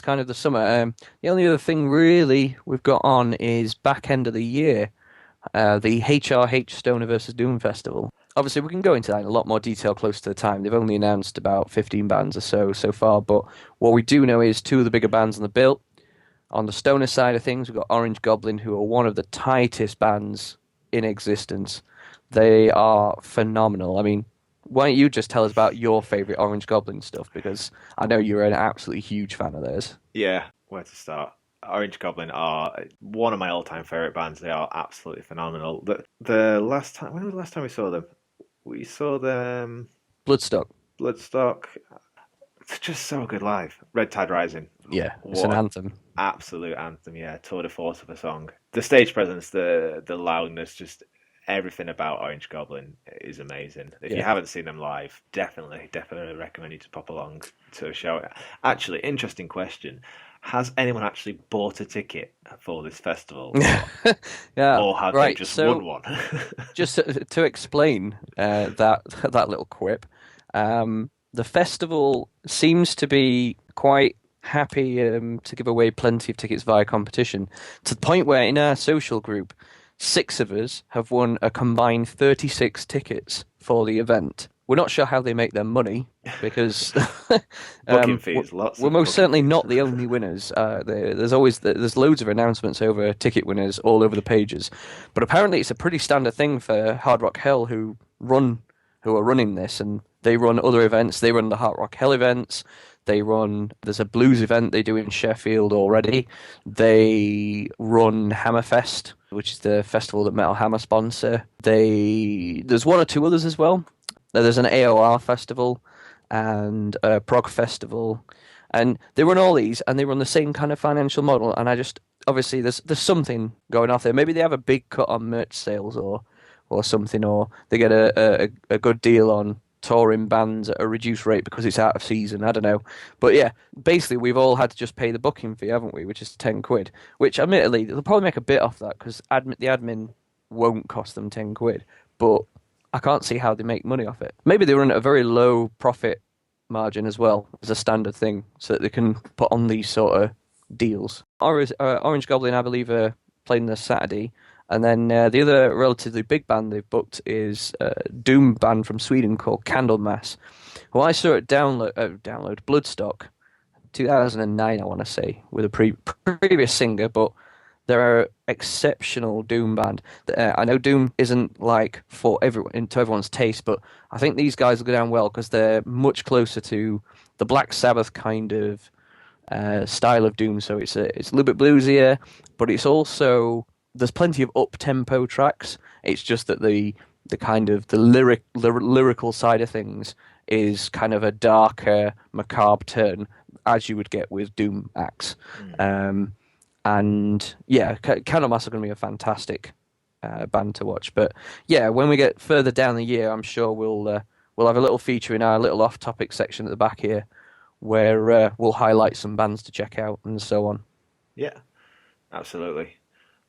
kind of the summer. The only other thing really we've got on is back end of the year, the HRH Stoner versus Doom Festival. Obviously, we can go into that in a lot more detail close to the time. They've only announced about 15 bands or so far, but what we do know is 2 of the bigger bands on the bill. On the Stoner side of things, we've got Orange Goblin, who are one of the tightest bands in existence. They are phenomenal. I mean, why don't you just tell us about your favourite Orange Goblin stuff? Because I know you're an absolutely huge fan of theirs. Yeah, where to start? Orange Goblin are one of my all-time favorite bands. They are absolutely phenomenal. The last time, when was the last time we saw them? We saw them Bloodstock. Bloodstock. It's just so good live. Red Tide Rising. Yeah, it's an What anthem. absolute anthem, yeah. Tour de force of a song. The stage presence, the loudness, just everything about Orange Goblin is amazing. If you Yeah. haven't seen them live, definitely recommend you to pop along to a show. Actually, interesting question. Has anyone actually bought a ticket for this festival? Yeah, Or have they right. just won So one? just to explain that little quip, the festival seems to be quite happy to give away plenty of tickets via competition, to the point where in our social group, 6 of us have won a combined 36 tickets for the event. We're not sure how they make their money because Booking we're, fees, lots we're of most booking certainly fees. not the only winners. There's loads of announcements over ticket winners all over the pages, but apparently it's a pretty standard thing for Hard Rock Hell who are running this, and they run other events. They run the Hard Rock Hell events. There's a blues event they do in Sheffield already. They run Hammerfest, which is the festival that Metal Hammer sponsor. There's 1 or 2 others as well. There's an AOR festival and a prog festival, and they run all these, and they run the same kind of financial model. And obviously there's something going off there. Maybe they have a big cut on merch sales or something, or they get a good deal on touring bands at a reduced rate because it's out of season. I don't know, but yeah, basically we've all had to just pay the booking fee, haven't we? Which is 10 quid. Which admittedly they'll probably make a bit off that because the admin won't cost them 10 quid, but I can't see how they make money off it. Maybe they run at a very low profit margin as well as a standard thing, so that they can put on these sort of deals. Orange Goblin, I believe, are playing this Saturday, and then the other relatively big band they've booked is a doom band from Sweden called Candlemass, who I saw at download Bloodstock 2009, I want to say, with a previous singer, but they're an exceptional Doom band. I know Doom isn't like for everyone to everyone's taste, but I think these guys will go down well because they're much closer to the Black Sabbath kind of style of Doom. So it's a little bit bluesier, but it's also there's plenty of up tempo tracks. It's just that the kind of the lyrical side of things is kind of a darker, macabre turn, as you would get with Doom acts. Mm. And yeah, Candlemass are going to be a fantastic band to watch. But yeah, when we get further down the year, I'm sure we'll have a little feature in our little off-topic section at the back here where we'll highlight some bands to check out and so on. Yeah, absolutely.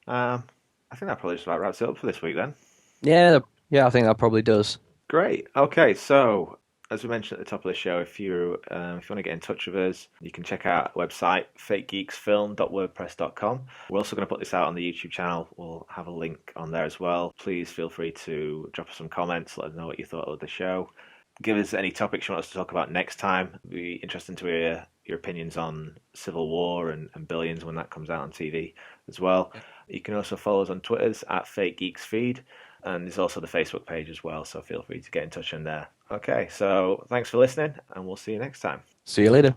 I think that probably just about wraps it up for this week then. Yeah, yeah, I think that probably does. Great. Okay, so as we mentioned at the top of the show, if you want to get in touch with us, you can check out our website fakegeeksfilm.wordpress.com. We're also going to put this out on the YouTube channel. We'll have a link on there as well. Please feel free to drop us some comments. Let us know what you thought of the show. Give us any topics you want us to talk about next time. It'd be interesting to hear your opinions on Civil War and Billions when that comes out on TV as well. You can also follow us on Twitters at FakeGeeksFeed. And there's also the Facebook page as well, so feel free to get in touch in there. Okay, so thanks for listening, and we'll see you next time. See you later.